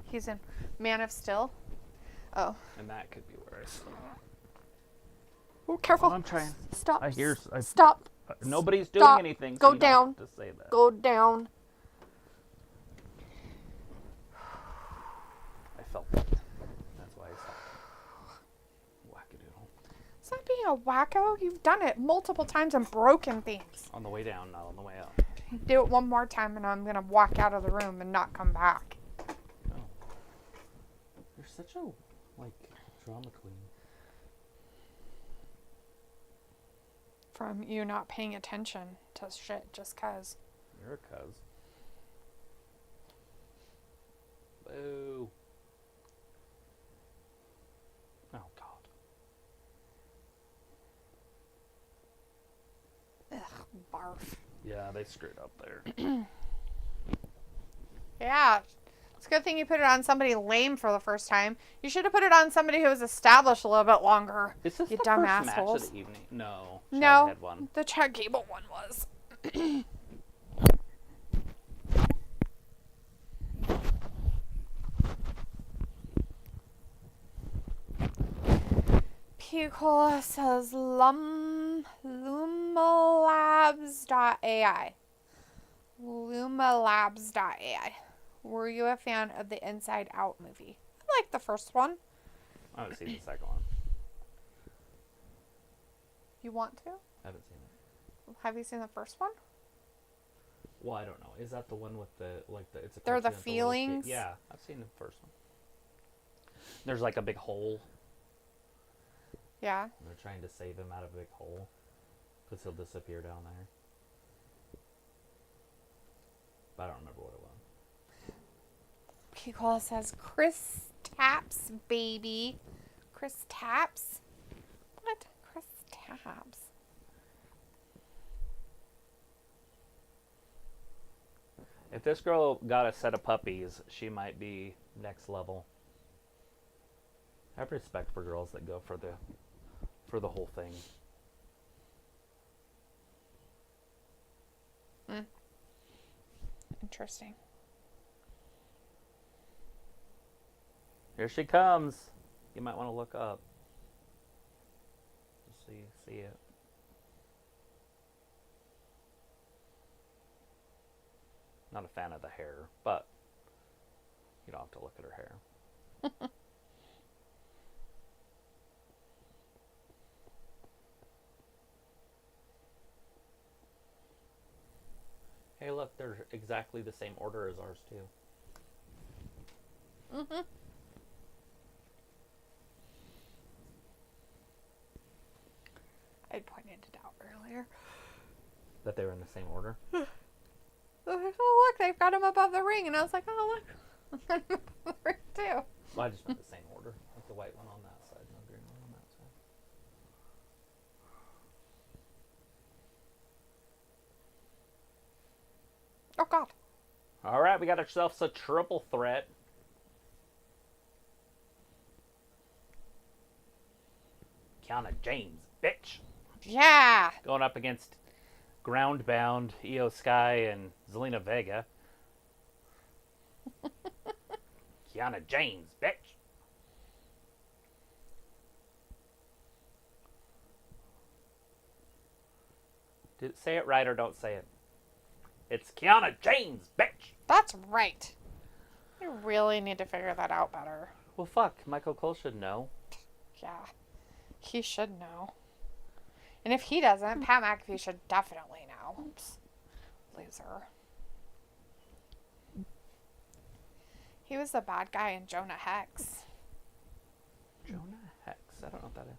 He's in Man of Steel? Oh. And that could be worse. Oh, careful. I'm trying. Stop. Stop. Stop. Nobody's doing Stop. anything. So Go you don't down. have to say that. Go down. I felt that. That's why I stopped. Wackadoodle. It's not being a wacko. You've done it multiple times and broken things. On the way down, not on the way up. Do it one more time and I'm going to walk out of the room and not come back. Oh. You're such a, like, drama queen. From you not paying attention to shit just cause. You're a cuz. Boo. Oh, God. Ugh, barf. Yeah, they screwed up there. Yeah. It's a good thing you put it on somebody lame for the first time. You should have put it on somebody who was established a little bit longer. Is this you the dumb first assholes. match of the evening? No. Chad No, had one. the Chad Gable one was. Picola says lumalabs.ai. Lumalabs.ai. Were you a fan of the Inside Out movie? I like the first one. I haven't seen the second one. You want to? I haven't seen it. Have you seen the first one? Well, I don't know. Is that the one with the, like, the, it's a They're the cartoon with little kid- feelings? Yeah, I've seen the first one. There's like a big hole. Yeah. And they're trying to save him out of a big hole. Because he'll disappear down there. But I don't remember what it was. People says Chris Taps, baby. Chris Taps? What? Chris Taps. If this girl got a set of puppies, she might be next level. I have respect for girls that go for the whole thing. Interesting. Here she comes. You might want to look up. Just so you see it. Not a fan of the hair, but you don't have to look at her hair. Hey, look, they're exactly the same order as ours, too. Mm-hmm. I pointed it out earlier. That they were in the same order? Oh, look, they've got him above the ring. And I was like, oh, look. I've got him above the ring, too. Well, I just meant the same order. Like the white one on that side and the green one on that side. Oh, God. All right, we got ourselves a triple threat. Kiana James, bitch. Yeah. Going up against Groundbound, Io Sky, and Zelina Vega. Kiana James, bitch. Say it right or don't say it. It's Kiana James, bitch. That's right. I really need to figure that out better. Well, fuck. Michael Cole should know. Yeah. He should know. And if he doesn't, Pat McAfee should definitely know. Oops. Loser. He was the bad guy in Jonah Hex. Jonah Hex? I don't know what that is.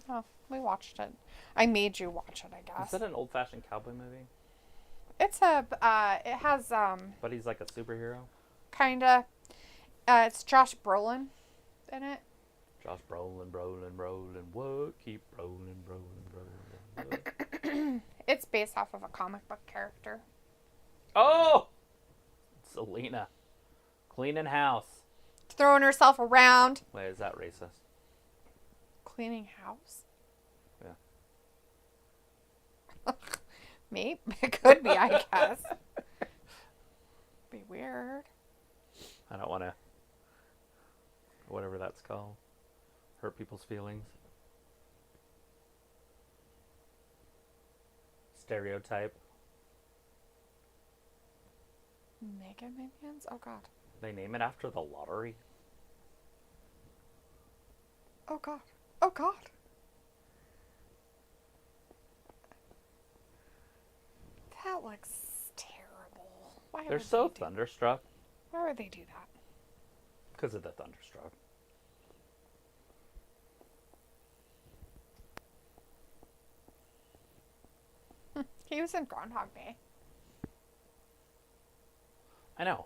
Oh, we watched it. I made you watch it, I guess. Is that an old-fashioned cowboy movie? It's a, it has, But he's like a superhero? kinda, it's Josh Brolin in it. Josh Brolin, what? Keep rolling. What? It's based off of a comic book character. Oh! Selena. Cleaning house. Throwing herself around. Wait, is that racist? Cleaning house? Yeah. Maybe. It could be, I guess. Be weird. I don't want to... Whatever that's called. Hurt people's feelings. Stereotype. Mega Minions? Oh, God. They name it after the lottery. Oh, God. Oh, God. That looks terrible. Why They're would so they do- thunderstruck. Why would they do that? Because of the thunderstruck. He was in Groundhog Day. I know.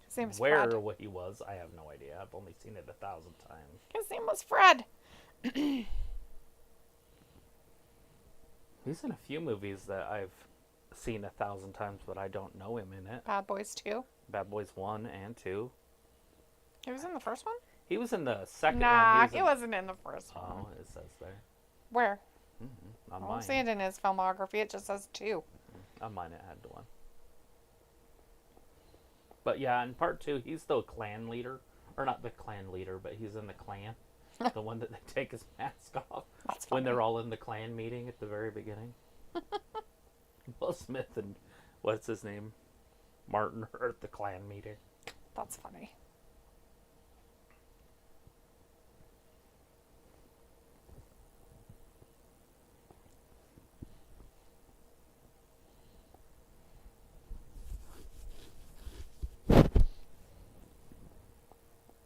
His name was Where Fred. or what he was, I have no idea. I've only seen it 1,000 times. His name was Fred. He's in a few movies that I've seen 1,000 times, but I don't know him in it. Bad Boys 2. Bad Boys 1 and 2. He was in the first one? He was in the second Nah, one. he wasn't in the first one. Oh, it says there. Where? Mm-hmm. On I mine. don't see it in his filmography. It just says 2. On mine, it had one. But yeah, in part 2, he's the clan leader. Or not the clan leader, but he's in the clan. The one that they take his mask off. That's When funny. they're all in the clan meeting at the very beginning. Will Smith and, what's his name? Martin are at the clan meeting. That's funny.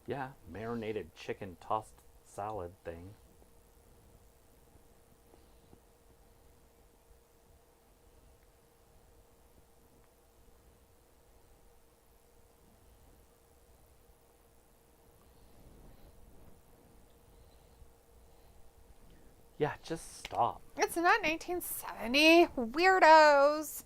Yeah, marinated chicken tossed salad thing. Yeah, just stop. It's not 1970. Weirdos.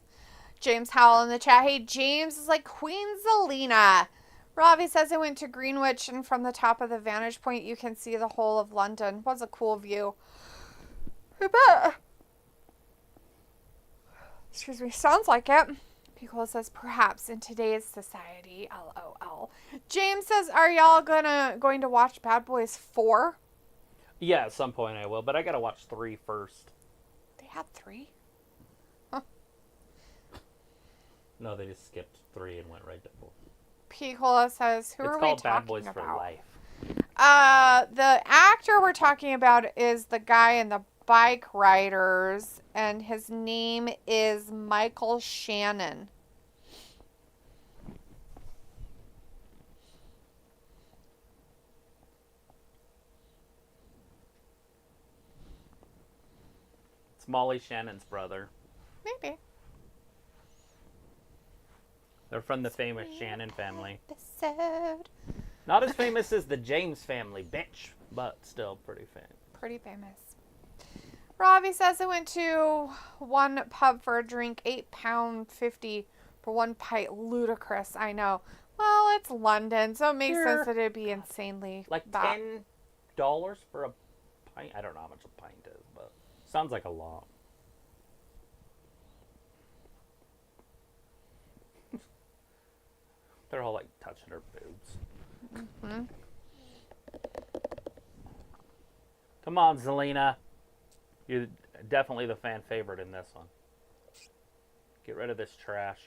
James Howell in the chat. Hey, James is like Queen Zelina. Ravi says I went to Greenwich, and from the top of the vantage point, you can see the whole of London. Was a cool view. I bet. Excuse me. Sounds like it. Piccolo says, perhaps in today's society. LOL. James says, are y'all going to watch Bad Boys 4? Yeah, at some point I will, but I gotta watch 3 first. They had 3? No, they just skipped 3 and went right to 4. Piccolo says, who It's are we called talking Bad Boys about? for Life. The actor we're talking about is the guy in the Bike Riders, and his name is Michael Shannon. It's Molly Shannon's brother. Maybe. They're from the famous Shannon family. Episode. Not as famous as the James family, bitch, but still pretty famous. Pretty famous. Ravi says I went to one pub for a drink, £8.50 for one pint. Ludicrous, I know. Well, it's London, so it makes sense that it'd be insanely Like that. $10 for a pint? I don't know how much a pint is, but sounds like a lot. They're all like touching her boobs. Mm-hmm. Come on, Zelina. You're definitely the fan favorite in this one. Get rid of this trash.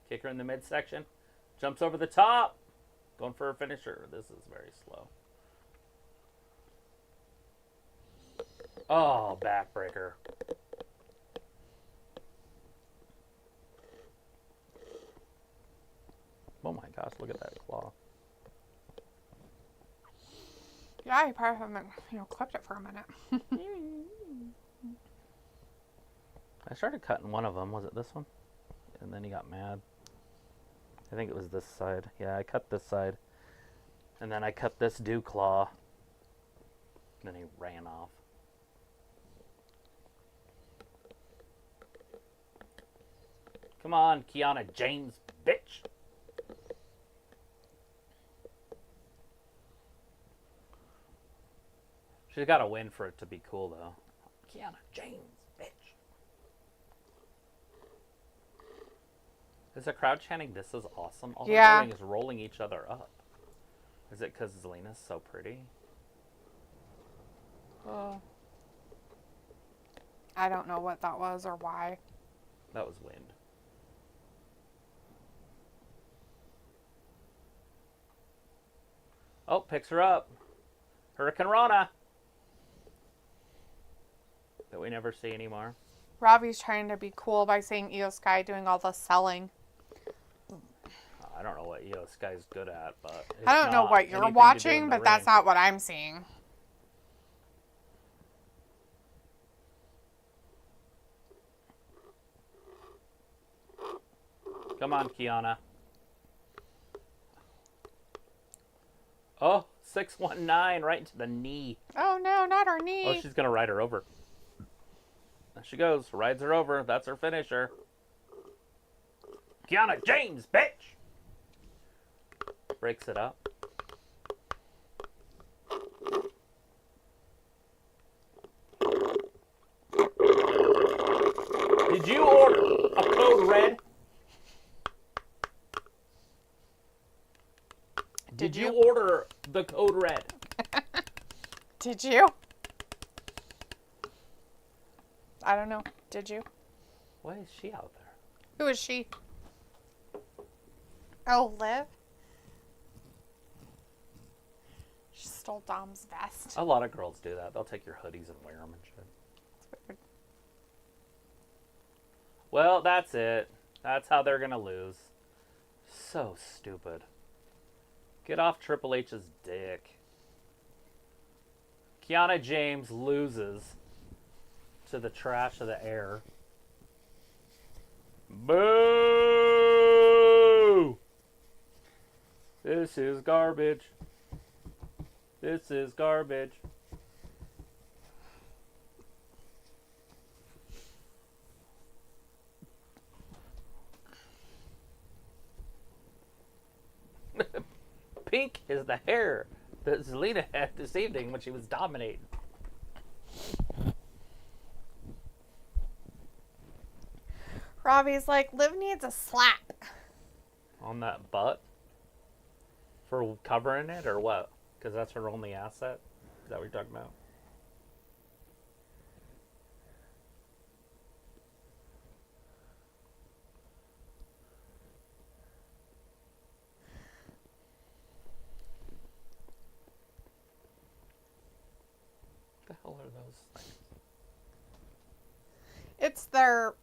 Kick her in the midsection. Jumps over the top. Going for a finisher. This is very slow. Oh, backbreaker. Oh my gosh, look at that claw. Yeah, you probably haven't, clipped it for a minute. I started cutting one of them. Was it this one? And then he got mad. I think it was this side. Yeah, I cut this side. And then I cut this dew claw. Then he ran off. Come on, Kiana James, bitch. She's got to win for it to be cool, though. Kiana James, bitch. Is the crowd chanting, "This is awesome"? All Yeah. they're doing is rolling each other up. Is it because Zelina's so pretty? I don't know what that was or why. That was wind. Oh, picks her up. Hurricane Rana. That we never see anymore. Robbie's trying to be cool by saying Io Sky doing all the selling. I don't know what Io Sky's good at, but I don't know what you're watching, but that's not what I'm seeing. Come on, Kiana. Oh, 619 right into the knee. Oh no, not her knee. Oh, she's going to ride her over. There she goes. Rides her over. That's her finisher. Kiana James, bitch! Breaks it up. Did you order a code red? Did you order the code red? Did you? I don't know. Did you? Why is she out there? Who is she? Oh, Liv? She stole Dom's vest. A lot of girls do that. They'll take your hoodies and wear them and shit. That's weird. Well, that's it. That's how they're going to lose. So stupid. Get off Triple H's dick. Kiana James loses to the trash of the air. Boo! This This is garbage. This is garbage. Pink is the hair that Zelina had this evening when she was dominating. Robbie's like, Liv needs a slap. On that butt? For covering it or what? Because that's her only asset? Is that what you're talking about? What the hell are those things? It's their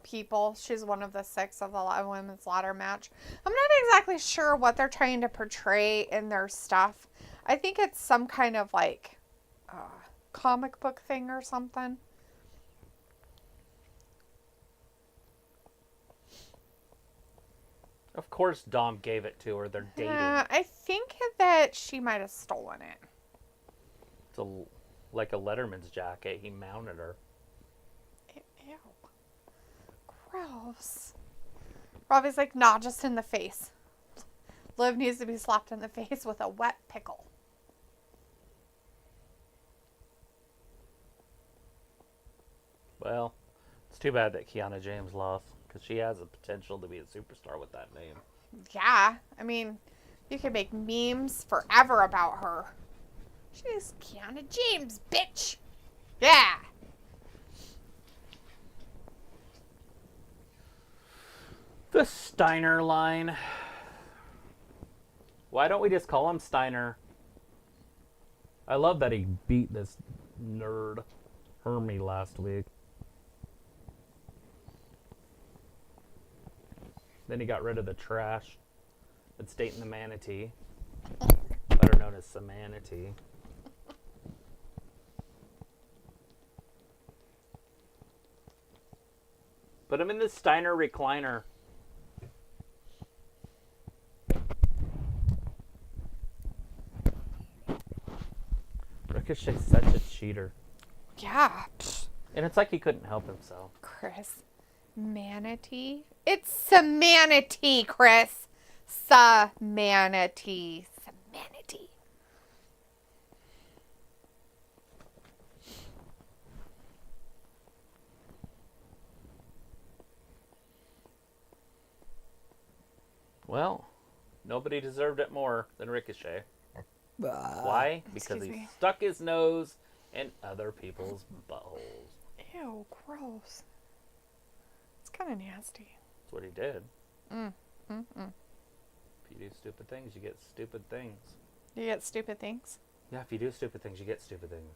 people. She's one of the 6 of the women's ladder match. I'm not exactly sure what they're trying to portray in their stuff. I think it's some kind of like comic book thing or something. Of course Dom gave it to her. They're dating. I think that she might have stolen it. It's like a Letterman's jacket. He mounted her. Ew. Gross. Robbie's like, nah, just in the face. Liv needs to be slapped in the face with a wet pickle. Well, it's too bad that Kiana James lost, because she has the potential to be a superstar with that name. Yeah, I mean, you could make memes forever about her. She's Kiana James, bitch. Yeah. The Steiner line. Why don't we just call him Steiner? I love that he beat this nerd Hermie last week. Then he got rid of the trash that's dating the manatee, better known as Semanatee. Put him in the Steiner recliner. Ricochet's such a cheater. Yeah. And it's like he couldn't help himself. Chris. Manatee? It's Semanatee, Chris. Semanatee. Semanatee. Well, nobody deserved it more than Ricochet. Why? Because he stuck his nose in other people's buttholes. Ew, gross. It's kind of nasty. That's what he did. Mm. If you do stupid things, you get stupid things. You get stupid things? Yeah, if you do stupid things, you get stupid things.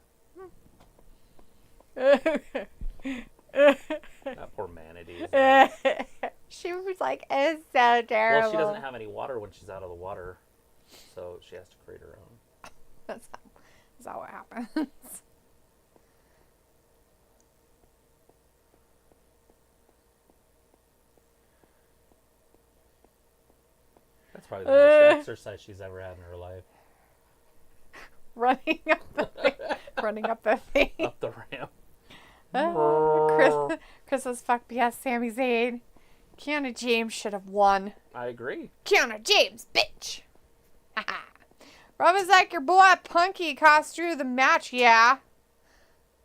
That poor manatee. She was like, it's so terrible. Well, she doesn't have any water when she's out of the water, so she has to create her own. That's not what happens. That's probably the most exercise she's ever had in her life. Running up the thing. Up the ramp. Chris's fuck BS Sami Zayn. Kiana James should have won. I agree. Kiana James, bitch. Robin's like, your boy Punky cost you the match, yeah.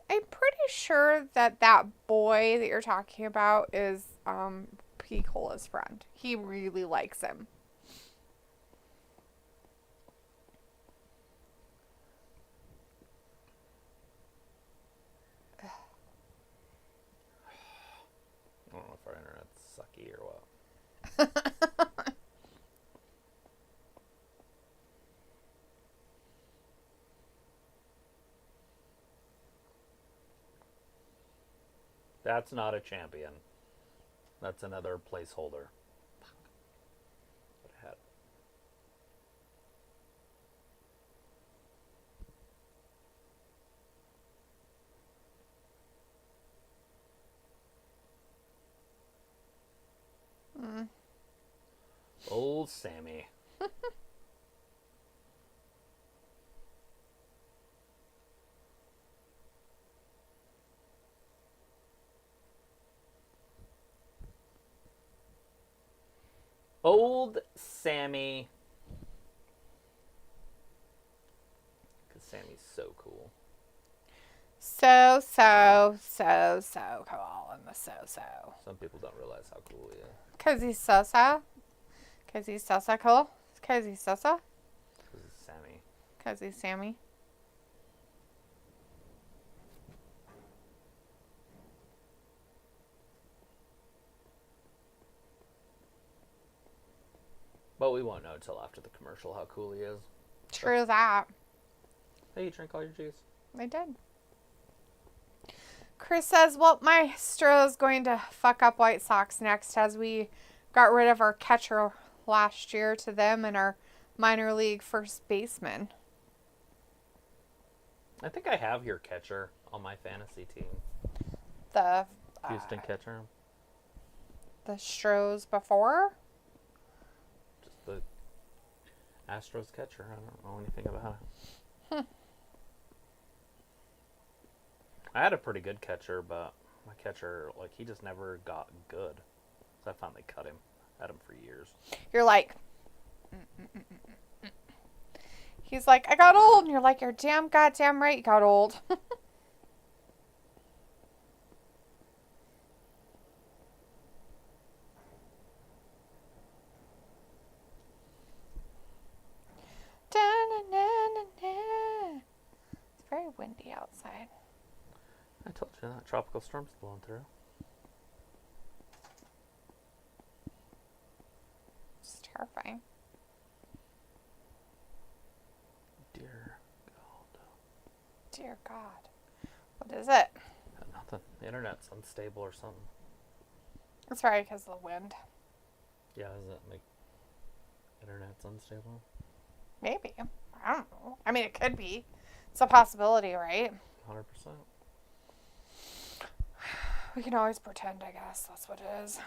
I'm pretty sure that boy that you're talking about is P. Cola's friend. He really likes him. I don't know if our internet's sucky or what. That's not a champion. That's another placeholder. What a head. Old Sammy. Old Sammy. Because Sammy's so cool. So cool in the so. Some people don't realize how cool he is. Because he's so. Because he's so cool. Because he's so. Because he's Sammy. Because he's Sammy. But we won't know until after the commercial how cool he is. True that. Hey, you drink all your juice. I did. Chris says, well, Maestro's going to fuck up White Sox next as we got rid of our catcher last year to them and our minor league first baseman. I think I have your catcher on my fantasy team. The Houston catcher. The Stros before? Just the Astros catcher. I don't know anything about it. I had a pretty good catcher, but my catcher, like, he just never got good. So I finally cut him. Had him for years. You're like... He's like, I got old. And you're like, you're goddamn right you got old. It's very windy outside. I told you that tropical storm's blowing through. It's terrifying. Dear God. Dear God. What is it? Nothing. The internet's unstable or something. It's probably because of the wind. Yeah, does that make internet's unstable? Maybe. I don't know. I mean, it could be. It's a possibility, right? 100%. We can always pretend, I guess. That's what it is.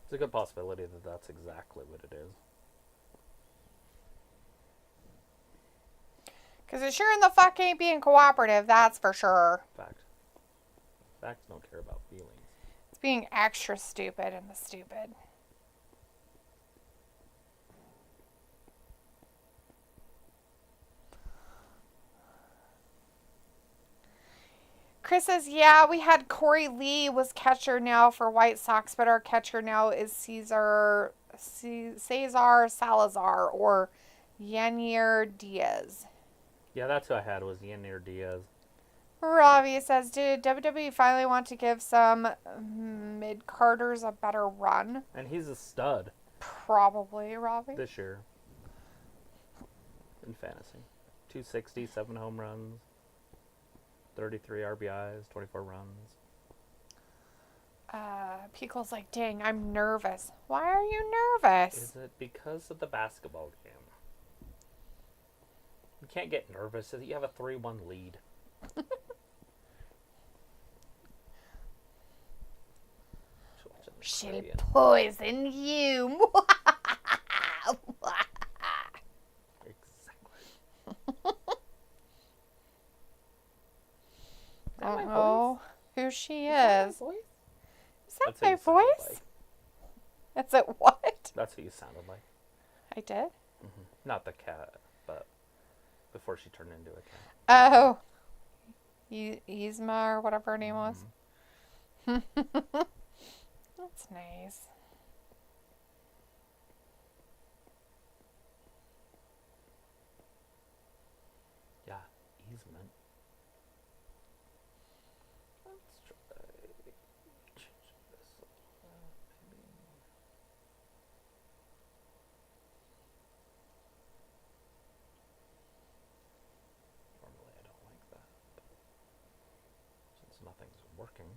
It's a good possibility that that's exactly what it is. Because it sure in the fuck ain't being cooperative, that's for sure. Fact. Facts don't care about feelings. It's being extra stupid in the stupid. Chris says, yeah, we had Corey Lee was catcher now for White Sox, but our catcher now is Cesar Salazar or Yanier Diaz. Yeah, that's who I had was Yanier Diaz. Ravi says, did WWE finally want to give some mid-carders a better run? And he's a stud. Probably, Ravi. This year. In fantasy. 260, 7 home runs. 33 RBIs, 24 runs. Pico's like, dang, I'm nervous. Why are you nervous? Is it because of the basketball game? You can't get nervous. You have a 3-1 lead. She'll poison you. Exactly. I don't know who she is. Is that That's my my voice? like. Is it what? That's who you sounded like. I did? Mm-hmm. Not the cat, but before she turned into a cat. Oh. Yzma or whatever her name was. Mm-hmm. That's nice. Yeah, easement. Let's try change this a little bit, maybe. Normally I don't like that, but since nothing's working.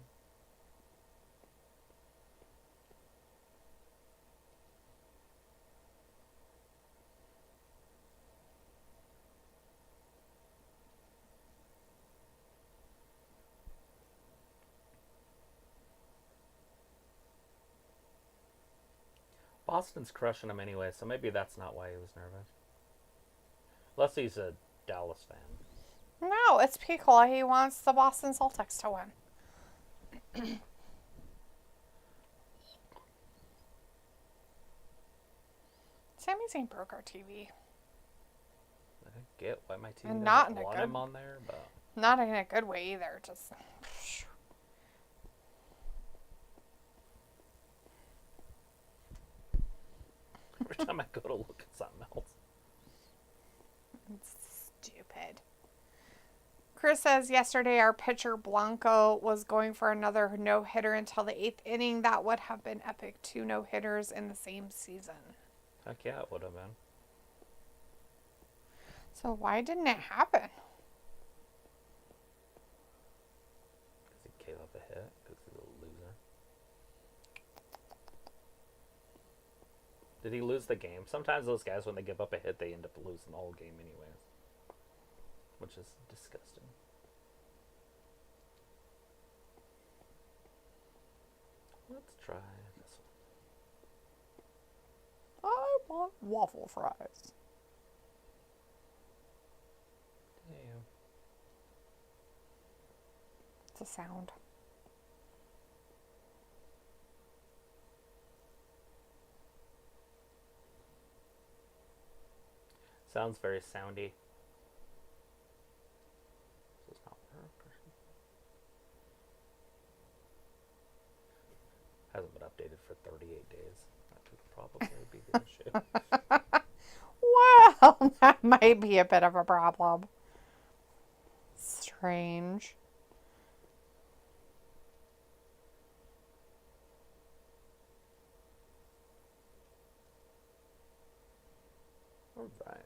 Boston's crushing him anyway, so maybe that's not why he was nervous. Unless he's a Dallas fan. No, it's Picola. He wants the Boston Celtics to win. Sami Zayn broke our TV. I get why my TV And doesn't want him on there, but... Not in a good way either. Just... Every time I go to look at something else. It's stupid. Chris says yesterday our pitcher Blanco was going for another no-hitter until the 8th inning. That would have been epic. 2 no-hitters in the same season. Heck yeah, it would have been. So why didn't it happen? Because he gave up a hit. Because he's a loser. Did he lose the game? Sometimes those guys, when they give up a hit, they end up losing the whole game anyways. Which is disgusting. Let's try this one. I want waffle fries. Damn. It's a sound. Sounds very soundy. Does this not work? Hasn't been updated for 38 days. That could probably be the issue. Well, that might be a bit of a problem. Strange. All right.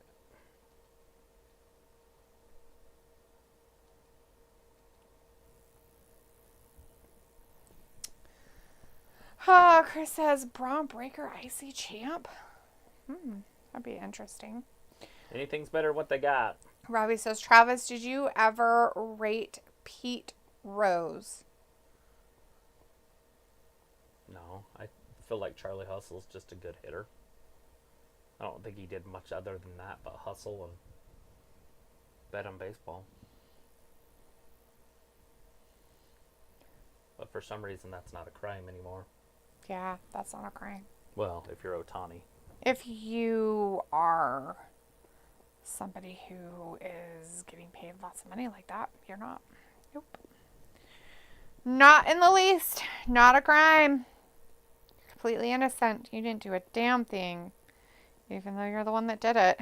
Chris says Braun Breaker IC champ. That'd be interesting. Anything's better than what they got. Robbie says, Travis, did you ever rate Pete Rose? No, I feel like Charlie Hustle's just a good hitter. I don't think he did much other than that but hustle and bet on baseball. But for some reason, that's not a crime anymore. Yeah, that's not a crime. Well, if you're Otani. If you are somebody who is getting paid lots of money like that, you're not. Nope. Not in the least. Not a crime. Completely innocent. You didn't do a damn thing. Even though you're the one that did it.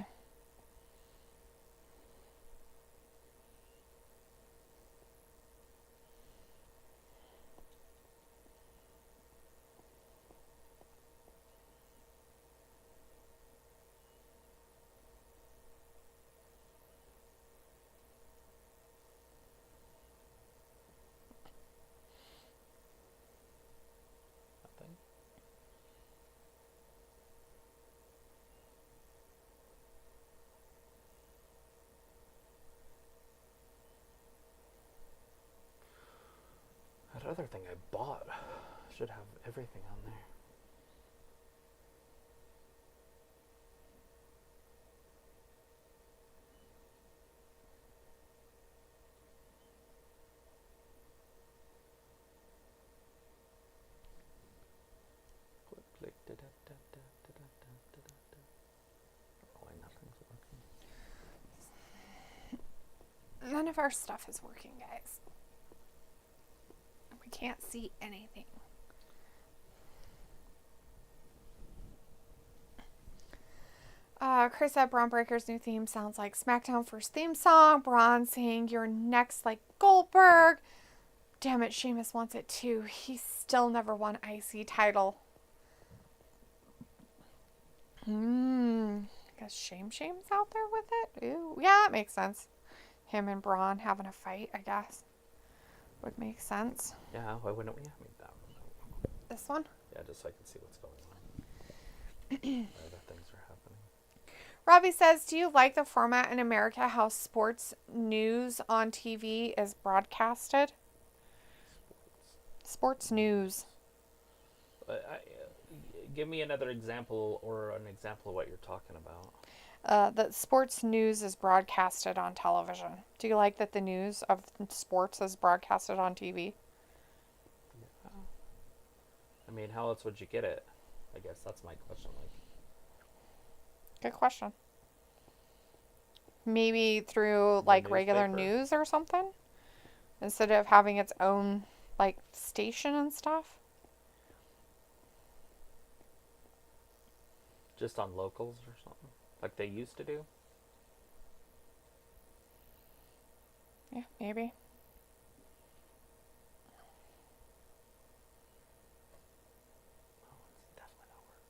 Nothing. That other thing I bought should have everything on there. Click, click, da da da da da da da da da. Why nothing's working? None of our stuff is working, guys. We can't see anything. Chris said Braun Breaker's new theme sounds like SmackDown first theme song. Braun saying you're next like Goldberg. Damn it, Sheamus wants it too. He still never won IC title. I guess Shame's out there with it. Ooh, yeah, it makes sense. Him and Braun having a fight, I guess. Would make sense. Yeah, why wouldn't we have made that one? This one? Yeah, just so I can see what's going on. Other things are happening. Robbie says, do you like the format in America how sports news on TV is broadcasted? Sports news. Give me another example or an example of what you're talking about. That sports news is broadcasted on television. Do you like that the news of sports is broadcasted on TV? Yeah. I mean, how else would you get it? I guess that's my question. Like, Good question. Maybe through, like, regular newspaper. news or something? Instead of having its own, like, station and stuff? Just on locals or something, like they used to do. Yeah, maybe. Oh, it's definitely not working.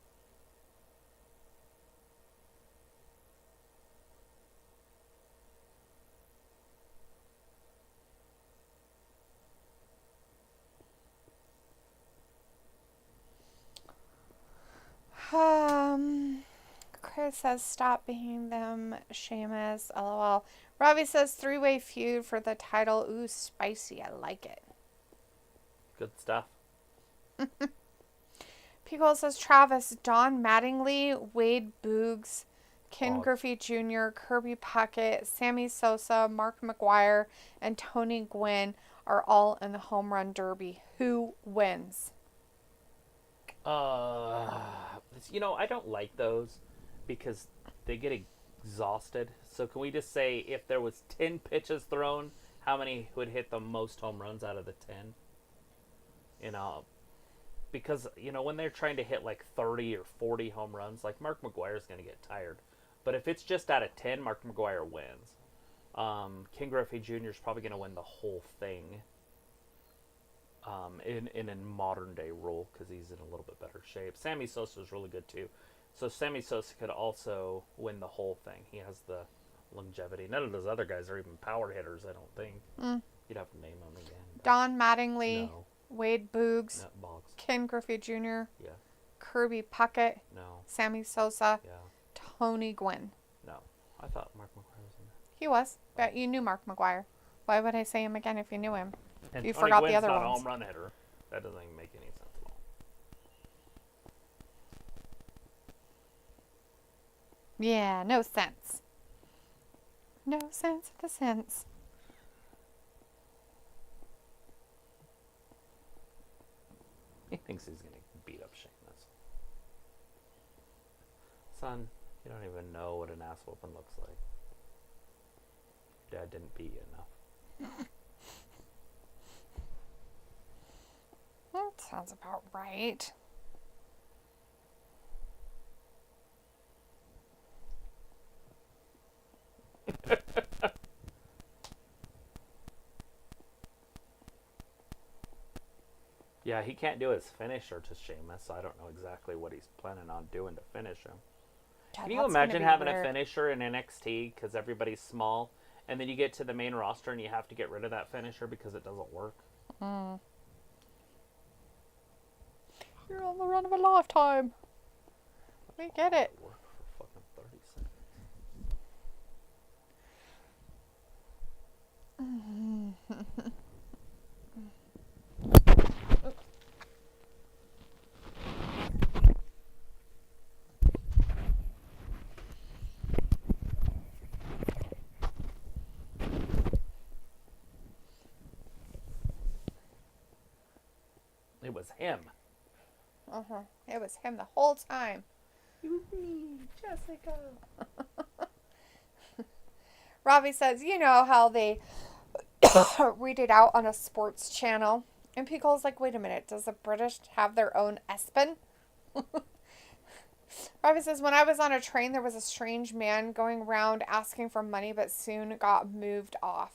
Chris says, stop being them, Seamus. LOL. Robbie says, three-way feud for the title. Ooh, spicy. I like it. Good stuff. Pickle says, Travis, Don Mattingly, Wade Boogs, Ken Oh. Griffey Jr., Kirby Puckett, Sammy Sosa, Mark McGuire, and Tony Gwynn are all in the home run derby. Who wins? I don't like those because they get exhausted. So can we just say if there was 10 pitches thrown, how many would hit the most home runs out of the 10? Because, when they're trying to hit like 30 or 40 home runs, like Mark McGuire's going to get tired. But if it's just out of 10, Mark McGuire wins. Ken Griffey Jr. is probably going to win the whole thing. In a modern day role because he's in a little bit better shape. Sammy Sosa is really good too, so Sammy Sosa could also win the whole thing. He has the longevity. None of those other guys are even power hitters. I don't think. You'd have to name them again. Don Mattingly, No. Wade Boogs, No, Boggs. Ken Griffey Jr., Yeah. Kirby Puckett, No. Sammy Sosa, Yeah. Tony Gwynn. No. I thought Mark McGuire was in there. He was, but you knew Mark McGuire. Why would I say him again if you knew him? And You Tony forgot Gwynn's the other not ones. a home run hitter. That doesn't even make any sense at all. Yeah, no sense. No sense of the sense. He thinks he's going to beat up Sheamus. Son, you don't even know what an ass whooping looks like. Your dad didn't beat you enough. That sounds about right. Yeah, he can't do his finisher to Sheamus, so I don't know exactly what he's planning on doing to finish him. God, Can you that's gonna imagine be having weird. a finisher in NXT because everybody's small, and then you get to the main roster and you have to get rid of that finisher because it doesn't work? You're on the run of a lifetime. We get it. Work for fucking 30 seconds. It was him. It was him the whole time. It was me, Jessica. Robbie says, you know how they read it out on a sports channel? And Pickle's like, wait a minute, does the British have their own ESPN? Robbie says, when I was on a train, there was a strange man going around asking for money, but soon got moved off.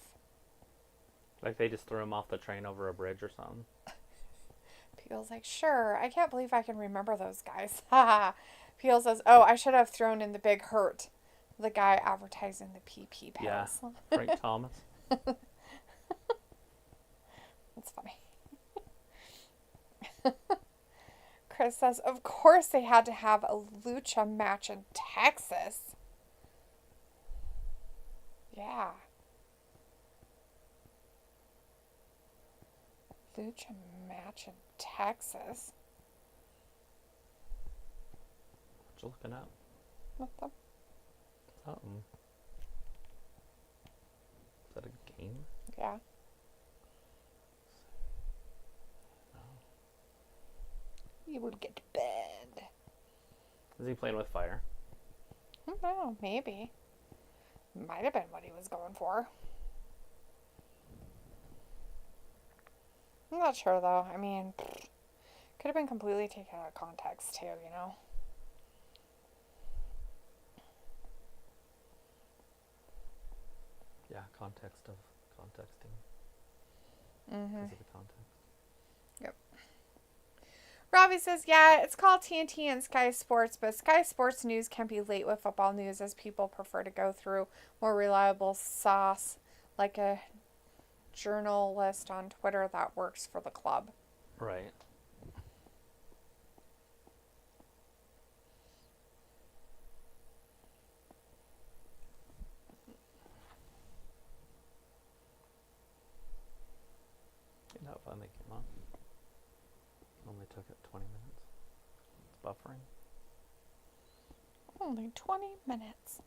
Like they just threw him off the train over a bridge or something. Peel's like, sure, I can't believe I can remember those guys. Haha. Peel says, oh, I should have thrown in the big hurt. The guy advertising the PP Yeah, pills. Frank Thomas. That's funny. Chris says, of course they had to have a lucha match in Texas. Yeah. Lucha match in Texas. What you looking at? What the? Something. Is that a game? Yeah. No. You would get to bed. Is he playing with fire? don't know. Maybe. Might have been what he was going for. I'm not sure, though. I mean, could have been completely taken out of context, too, you know? Yeah, context of contexting. Mm-hmm. Because of the context. Yep. Robbie says, yeah, it's called TNT and Sky Sports, but Sky Sports News can be late with football news as people prefer to go through more reliable sauce, like a journalist on Twitter that works for the club. Right. You know how fun they came on? Only took it 20 minutes. It's buffering. Only 20 minutes.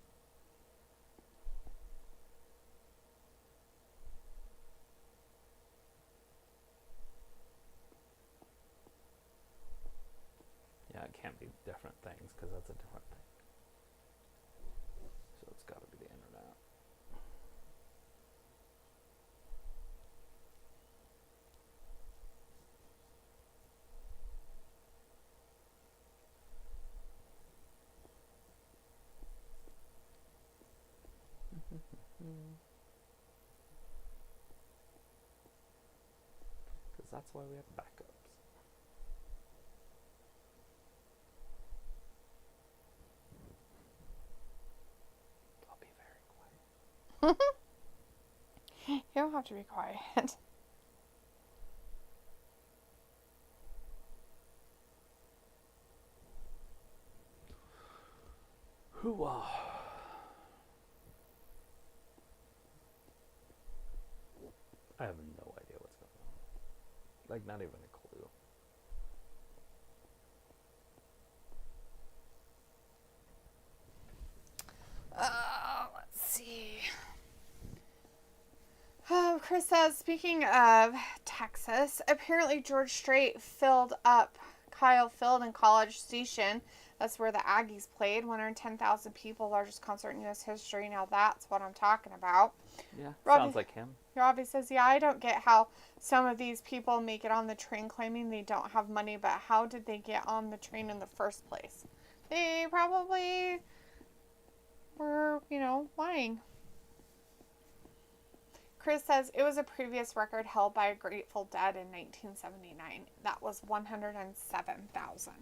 Yeah, it can't be different things because that's a different thing. So it's got to be the internet. Because that's why we have backups. I'll be very quiet. You don't have to be quiet. Hoo-ah. I have no idea what's going on. Like, not even a clue. Let's see. Chris says, speaking of Texas, apparently George Strait filled up Kyle Field in College Station. That's where the Aggies played. 110,000 people, largest concert in U.S. history. Now that's what I'm talking about. Yeah, Robbie, sounds like him. Robbie says, yeah, I don't get how some of these people make it on the train claiming they don't have money, but how did they get on the train in the first place? They probably were, lying. Chris says, it was a previous record held by Grateful Dead in 1979. That was 107,000.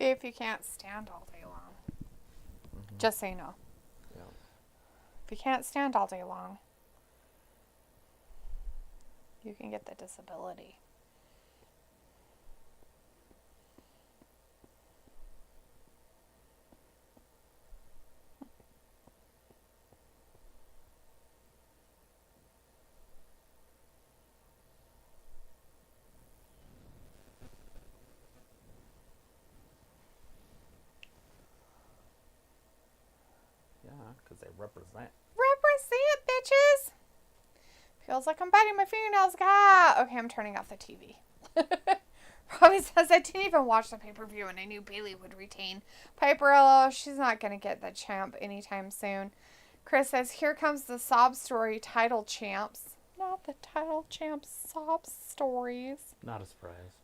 If you can't stand all day long. Mm-hmm. Just say no. Yeah. If you can't stand all day long, you can get the disability. Because they represent. Represent, bitches! Feels like I'm biting my fingernails. Okay, I'm turning off the TV. Robbie says, I didn't even watch the pay-per-view and I knew Bayley would retain. Piperella, she's not going to get the champ anytime soon. Chris says, here comes the sob story title champs. Not the title champs, sob stories. Not a surprise.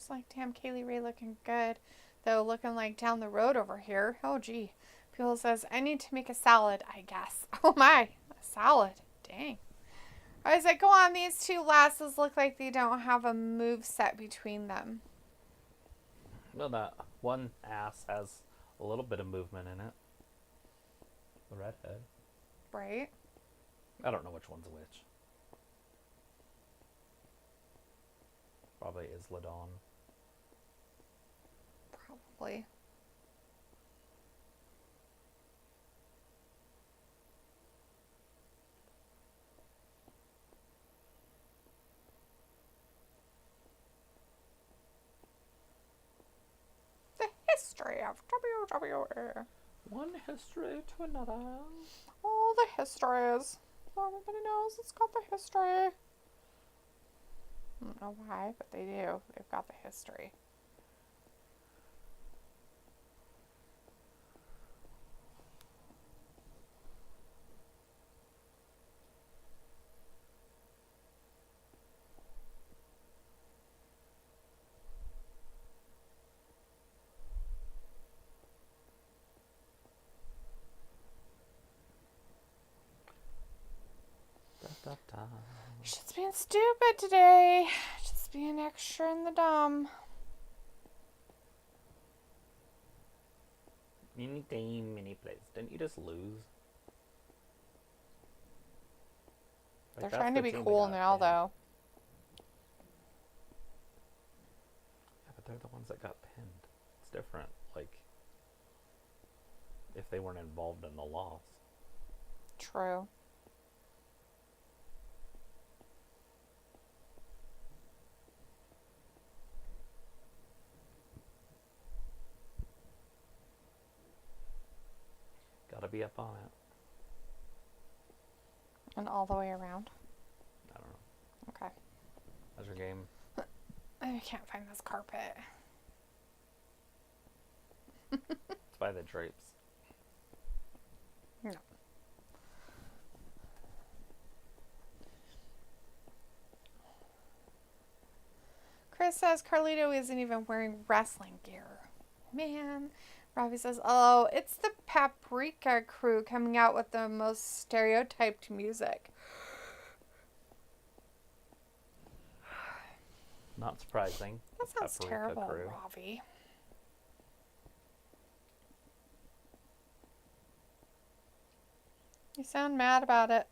Like, damn, Kaylee Ray looking good. Though, looking like down the road over here. Oh, gee. People says, I need to make a salad, I guess. Oh, my. A salad. Dang. I was like, go on. These two lasses look like they don't have a move set between them. Well, that one ass has a little bit of movement in it. The redhead. Right? I don't know which one's which. Probably Isladon. Probably. The history of WWE. One history to another. All the histories. So everybody knows it's got the history. I don't know why, but they do. They've got the history. Da, da. Just being stupid today. Just being extra in the dumb. Mini game, mini plays. Didn't you just lose? They're trying to be cool now, though. Yeah, but they're the ones that got pinned. It's different. Like, if they weren't involved in the loss. True. Gotta be up on it. And all the way around. I don't know. Okay. How's your game? I can't find this carpet. It's by the drapes. No. Chris says Carlito isn't even wearing wrestling gear. Man. Robbie says, oh, it's the Paprika crew coming out with the most stereotyped music. Not surprising. That sounds Paprika terrible, crew. Robbie. You sound mad about it.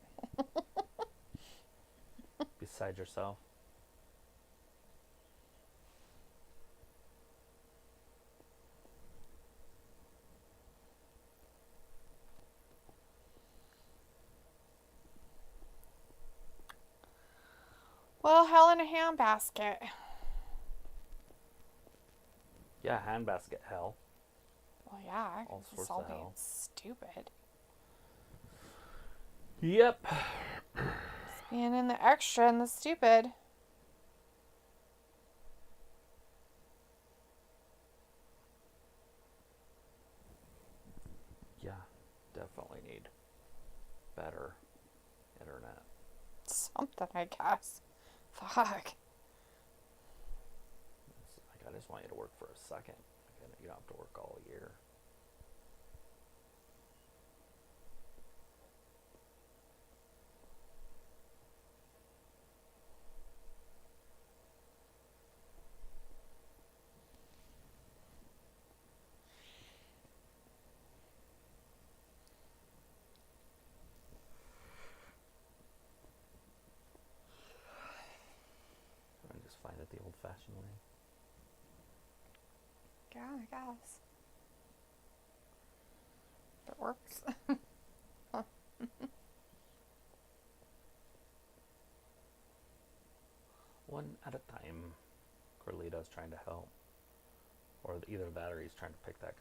Beside yourself. Well, hell in a handbasket. Yeah, handbasket hell. Well, yeah, All it's sorts all of being hell. stupid. Yep. It's being in the extra and the stupid. Yeah, definitely need better internet. Something, I guess. Fuck. It's like, I just want you to work for a second. Like, you don't have to work all year. I just find it the old-fashioned way. Yeah, I guess. If it works. One at a time. Carlito's trying to help. Or either that or he's trying to pick that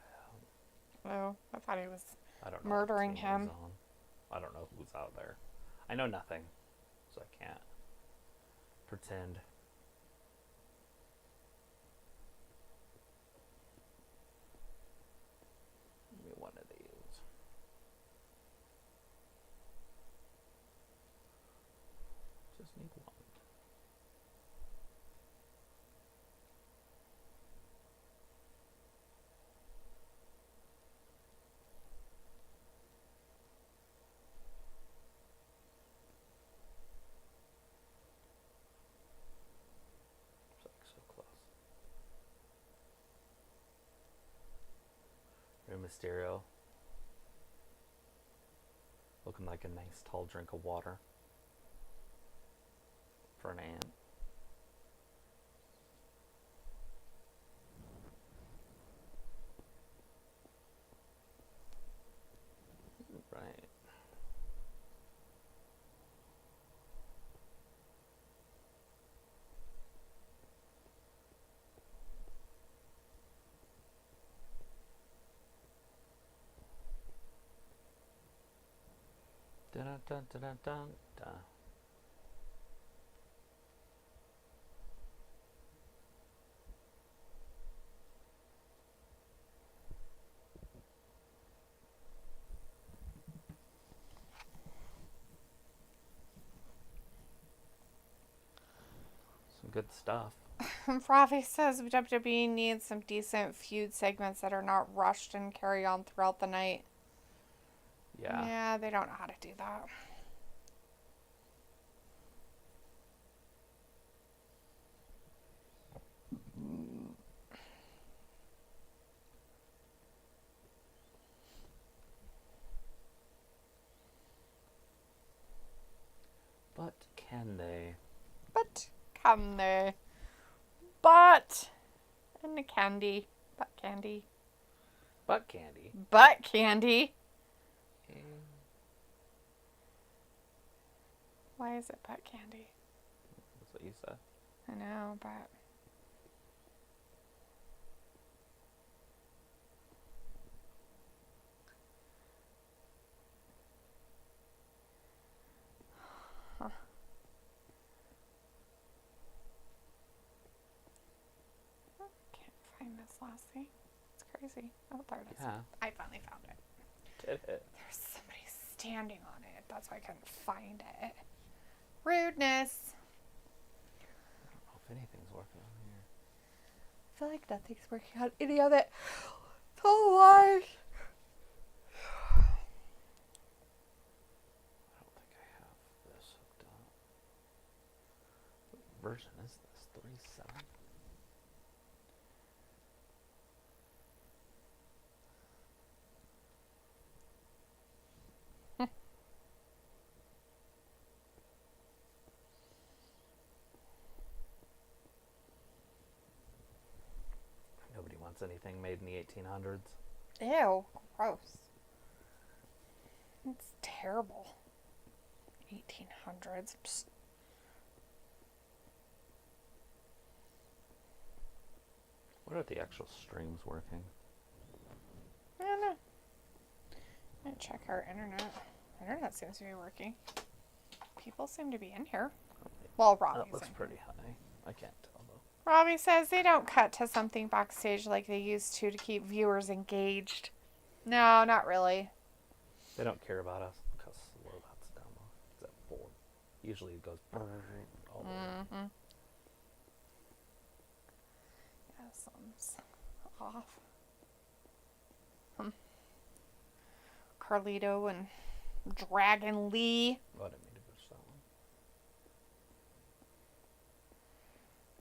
guy out. Oh, I thought he was I don't know. murdering what team him. he's on. I don't know who's out there. I know nothing. So I can't pretend. Give me one of these. Just need one. Mysterio. Looking like a nice tall drink of water. For an ant. Right. Dun dun dun dun dun dun. Some good stuff. Ravi says WWE needs some decent feud segments that are not rushed and carry on throughout the night. Yeah. Yeah, they don't know how to do that. But can they? But can they? But and the candy. Butt candy. Butt candy. Butt candy. Why is it butt candy? That's what you said. I know, but huh. Can't find this last thing. It's crazy. Oh, there it is. Yeah. I finally found it. Did it? There's somebody standing on it. That's why I couldn't find it. Rudeness. I don't know if anything's working on here. I feel like nothing's working on any of it. So why? I don't think I have this hooked up. What version is this? 3.7? Nobody wants anything made in the 1800s. Ew, gross. It's terrible. 1800s. Psst. What are the actual streams working? I don't know. I'm gonna check our internet. Internet seems to be working. People seem to be in here. Well, Robbie's That looks in pretty here. high. I can't tell though. Robbie says they don't cut to something backstage like they used to keep viewers engaged. No, not really. They don't care about us because well, that's down low. It's at 4. Usually it goes all the way. Mm-hmm. Yeah, something's off. Carlito and Dragon Lee. Oh, I didn't mean to push that one.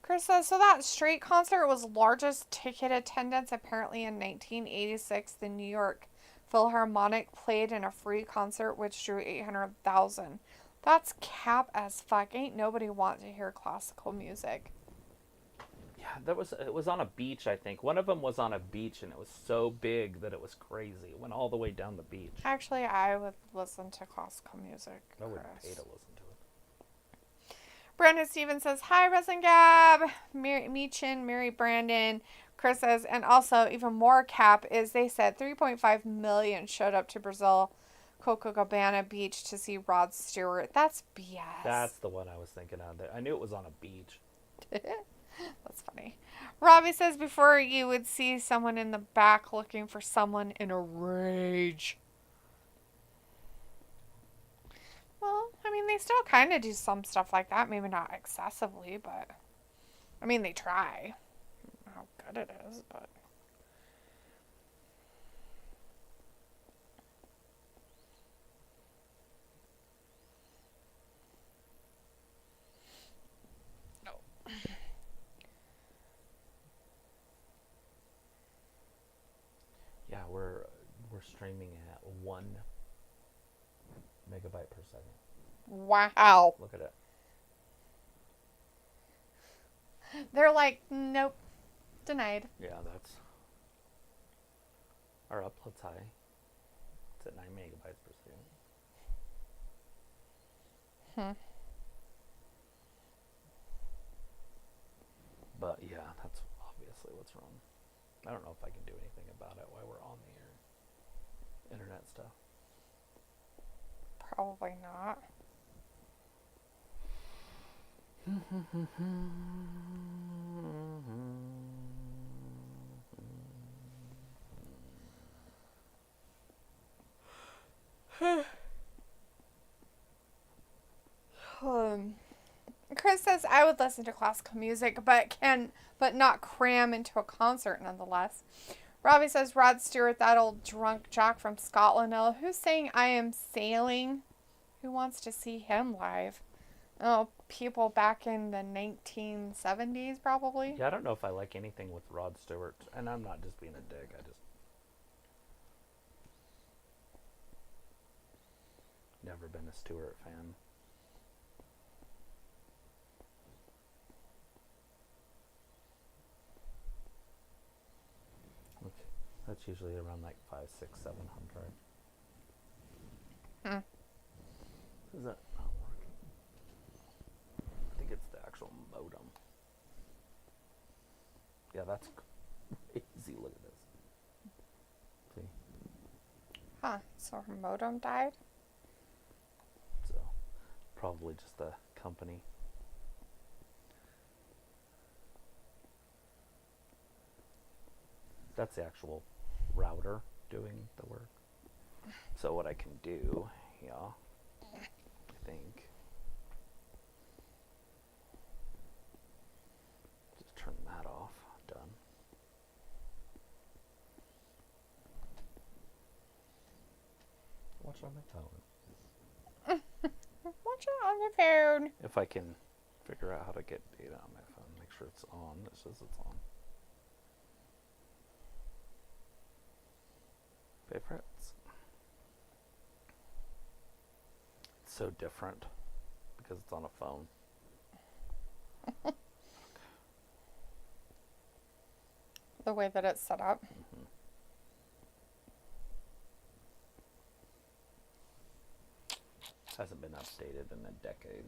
Chris says, so that street concert was largest ticket attendance apparently in 1986. The New York Philharmonic played in a free concert which drew 800,000. That's cap as fuck. Ain't nobody want to hear classical music. Yeah, it was on a beach, I think. One of them was on a beach and it was so big that it was crazy. It went all the way down the beach. Actually, I would listen to classical music. I wouldn't Chris. pay to listen to it. Brandon Stevens says, hi, Wrestling Gab. Meechin, Mary Brandon. Chris says, and also even more cap is they said 3.5 million showed up to Brazil Copacabana Beach to see Rod Stewart. That's BS. That's the one I was thinking of. I knew it was on a beach. That's funny. Robbie says before you would see someone in the back looking for someone in a rage. Well, I mean, they still kind of do some stuff like that. Maybe not excessively, but I mean, they try. I don't know how good it is, but. Yeah, we're streaming at 1 megabyte per second. Wow. Look at it. They're like, nope, denied. Yeah, that's... Our upload's high. It's at 9 megabytes per second. But yeah, that's obviously what's wrong. I don't know if I can do anything about it while we're on the air. Internet stuff. Probably not. Chris says I would listen to classical music, but not cram into a concert nonetheless. Robbie says Rod Stewart, that old drunk jock from Scotland. Ella, who's saying I am sailing? Who wants to see him live? Oh, people back in the 1970s, probably. Yeah, I don't know if I like anything with Rod Stewart, and I'm not just being a dick. I just never been a Stewart fan. Okay, that's usually around like 5, 6, 700. Is that not working? I think it's the actual modem. Yeah, that's crazy. Look at this. See? Huh, so her modem died? So, probably just the company. That's the actual router doing the work. So what I can do, yeah, I think, just turn that off. Done. Watch it on my phone. Watch it on your phone. If I can figure out how to get data on my phone, make sure it's on. It says it's on. Favorites. It's so different because it's on a phone. The way that it's set up. Hasn't been updated in a decade.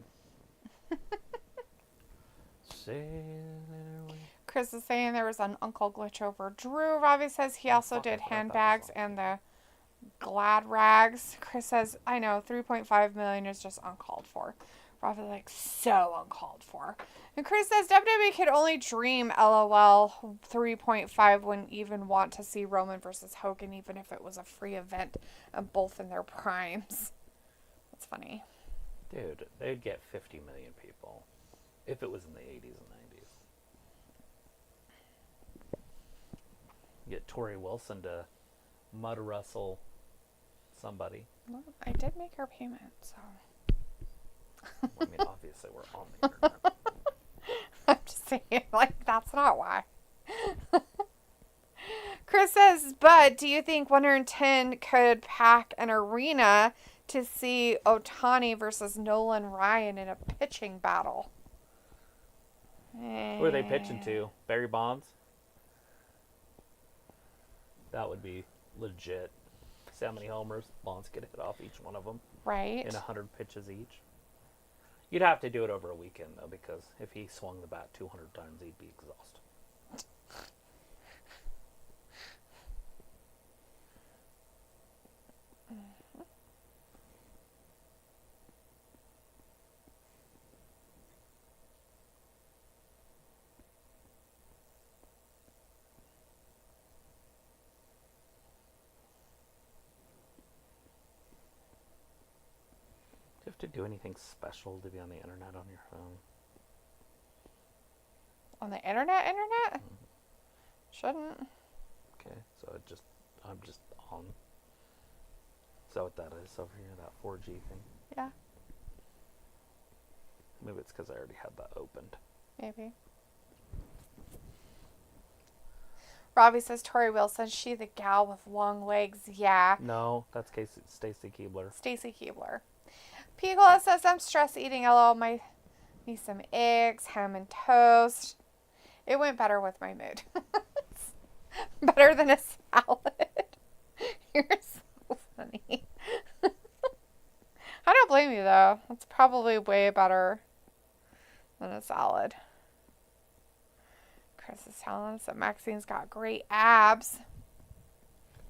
Chris is saying there was an uncle glitch over Drew. Robbie says he also did handbags and the glad rags. Chris says, I know, 3.5 million is just uncalled for. Robbie like, so uncalled for. And Chris says WWE could only dream, LOL. 3.5 wouldn't even want to see Roman versus Hogan, even if it was a free event and both in their primes. That's funny. Dude, they'd get 50 million people if it was in the 80s and 90s. Get Tori Wilson to mud wrestle somebody. Well, I did make her payment, so. Well, I mean, obviously we're on the internet. I'm just saying, like, that's not why. Chris says, but do you think 110 could pack an arena to see Otani versus Nolan Ryan in a pitching battle? Who are they pitching to? Barry Bonds? That would be legit. See how many homers Bonds could hit off each one of them? Right. In 100 pitches each. You'd have to do it over a weekend, though, because if he swung the bat 200 times, he'd be exhausted. Do you have to do anything special to be on the internet on your phone? On the internet? Shouldn't. Okay, so I'm just on. Is that what that is over here, that 4G thing? Yeah, Maybe it's because I already had that opened. maybe. Robbie says Tori Wilson. She the gal with long legs. Yeah. No, that's Stacy Keibler. Stacy Keibler. Piglet says I'm stress eating. LOL. Me some eggs, ham and toast. It went better with my mood. Better than a salad. You're so funny. I don't blame you though. It's probably way better than a salad. Chris is telling us that Maxine's got great abs.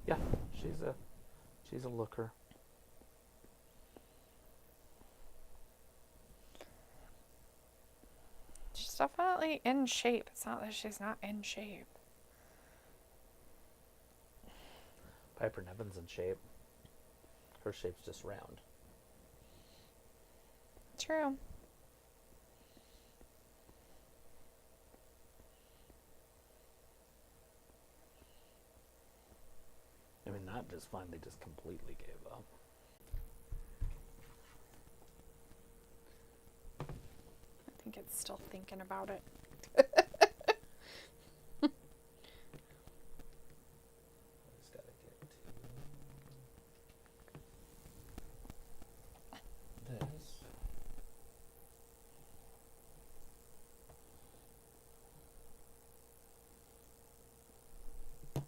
Yeah, she's a looker. She's definitely in shape. It's not that she's not in shape. Piper Niven's in shape. Her shape's just round. True. I mean, not just finally just completely gave up. I think it's still thinking about it. Just gotta get to this.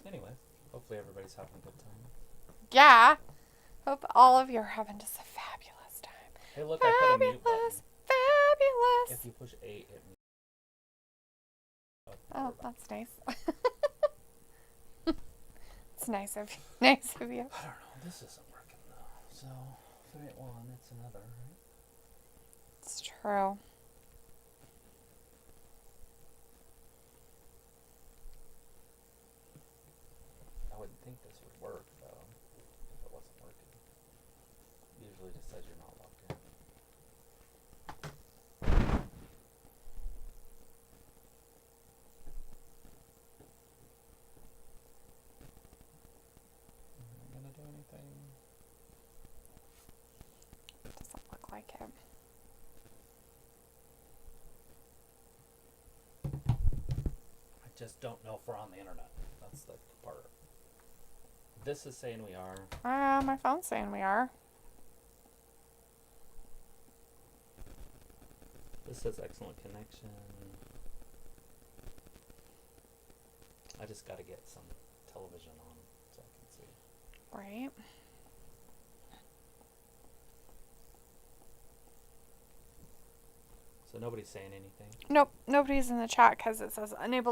Anyway, hopefully everybody's having a good time. Yeah. Hope all of you are having just a fabulous time. Hey, look, I put a mute button. Fabulous. If you push 8, it mutes. Oh, that's nice. It's nice of you. Nice of you. I don't know. This isn't working though. So if it ain't one, it's another, right? It's true. I wouldn't think this would work though if it wasn't working. It usually just says you're not logged in. Am I gonna do anything? Doesn't look like it. I just don't know if we're on the internet. That's the part. This is saying we are. My phone's saying we are. This says excellent connection. I just gotta get some television on so I can see. Right. So nobody's saying anything. Nope. Nobody's in the chat because it says unable